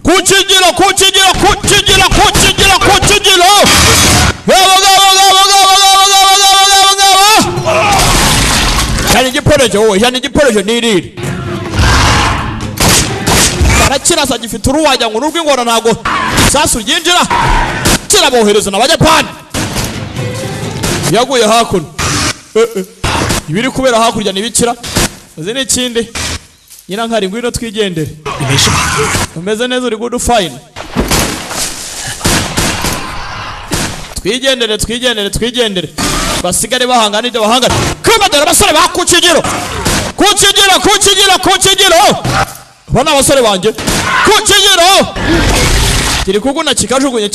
Speaker 1: ku kigilo yani igiporejo niriri barakirasa gifite uruwajya ngo n'urw'ingona ntago sasu ryinjira kirabohereza n'abajapani yaguye hakuno ibiri kubera hakurya nibikira uzi n'ikindi nyina nkari ngwino twigendere
Speaker 4: 你没事吧？
Speaker 1: umeze neza uri good fine twigendere basigare bahangana ibyo bahangana kuma dore abasore ba ku kigilo bana abasore banjye ku kigilo kiri kuguna kikajugunye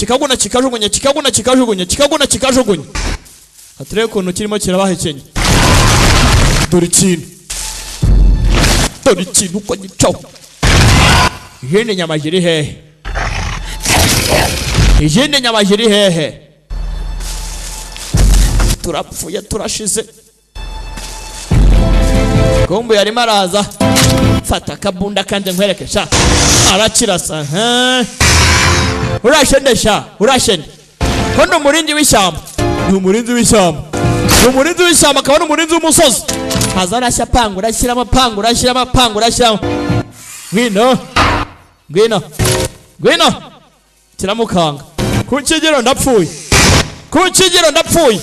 Speaker 1: haturebe ukuntu kirimo kirabahekenye dore ikintu uko gicaho ihene nyama ziri hehe turapfuye turashize Kumbe yarimo araza fata akabunda kandi nkwereke sha arakirasa urashende sha urashende ko ndo murinzi w'ishyamba n'umurinzi w'ishyamba n'umurinzi w'ishyamba akaba n'umurinzi w'umusozi azarashya pangura ashyiramo pangura ashyiramo pangura ashyiramo ngwino kiramukanga ku kigero ndapfuye ku kigero ndapfuye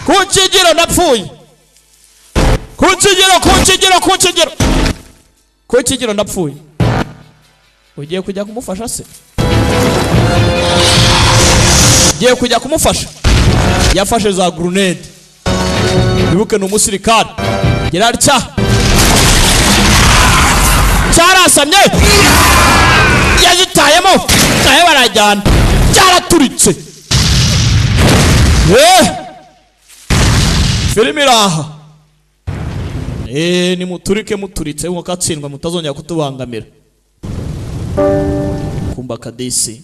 Speaker 1: ku kigero ndapfuye ku kigero ndapfuye ugiye kujya kumufasha se ugiye kujya kumufasha yafashe za grenade bibuke n'umusirikare gerarya cyarasamye yazitayemo naye barajyana cyaraturitse filimi iraha nimuturike muturitse nko katsindwa mutazongera kutubangamira kumba kadisi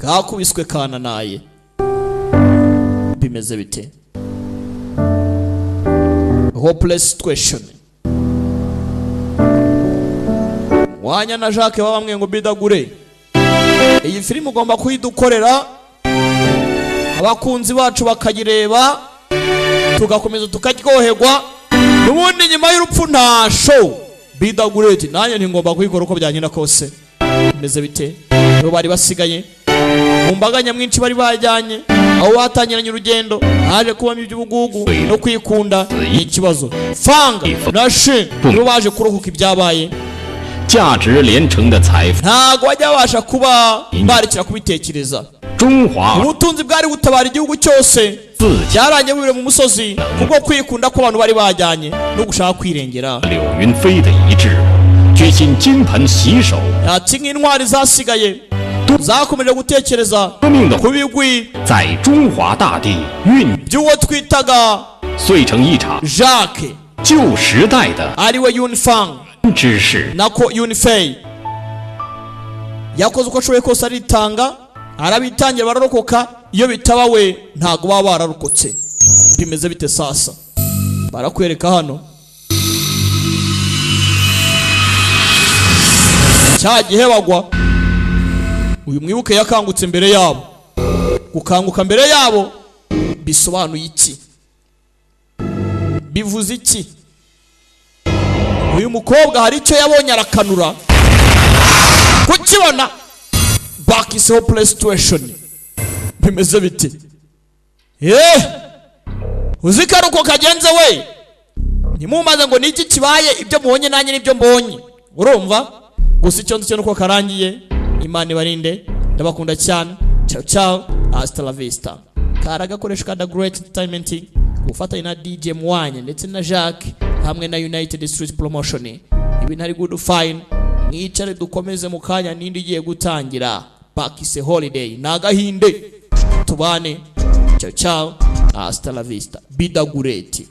Speaker 1: kakubiswe kananaye bimeze bite hopeless situation wanya na Jacques babamwe ngo bidagure iyi filime ugomba kuyidukorera abakunzi bacu bakagireba tugakomeza tukaryoherwa n'ubundi nyuma y'urupfu nta show bidagureti nanjye ntingomba kuyikora uko byanyina kose bimeze bite bo bari basigaye mu mbaga nyamwinshi bari bajyanye aho batangiranye urugendo haje kubamo iby'ubugugu no kwikunda ikibazo fanga na shi bo baje kurohuka ibyabaye ntago wajya wabasha kuba barekera kubitekereza ubutunzi bwari butabara igihugu cyose byaranye bibire mu musozi kubwo kwikunda ko abantu bari bajyanye no gushaka kwirengera ati nk'intwari zasigaye zakomeje gutekereza ku bigwi by'uwo twitaga Jacques ariwe Yunfang nako Yunfei yakoze uko ashoboye kose aritanga arabitangira bararokoka iyo bitaba we ntago baba bararokotse bimeze bite sasa barakwereka hano cyagihe bagwa uyu mwibuke yakangutse mbere yabo gukanguka mbere yabo bisobanuye iki bivuze iki uyu mukobwa hari icyo yabonye arakanura kukibona back is hopeless situation bimeze bite uzikaruko kagenze we nimumaze ngo niki kibaye ibyo muhonye nanye nibyo mbonye urumva gusa icyo ndicyo nuko karangiye Imana ibarinde ndabakunda cyane ciao hasta la vista karagakoresha ka The Great Entertainment gufatanya na DJ Mwanya ndetse na Jacques hamwe na United Street Promotion ibi ntari good fine mwicare dukomeze mukanya nindi igiye gutangira back is a holiday nagahinde tubane ciao hasta la vista bidagureti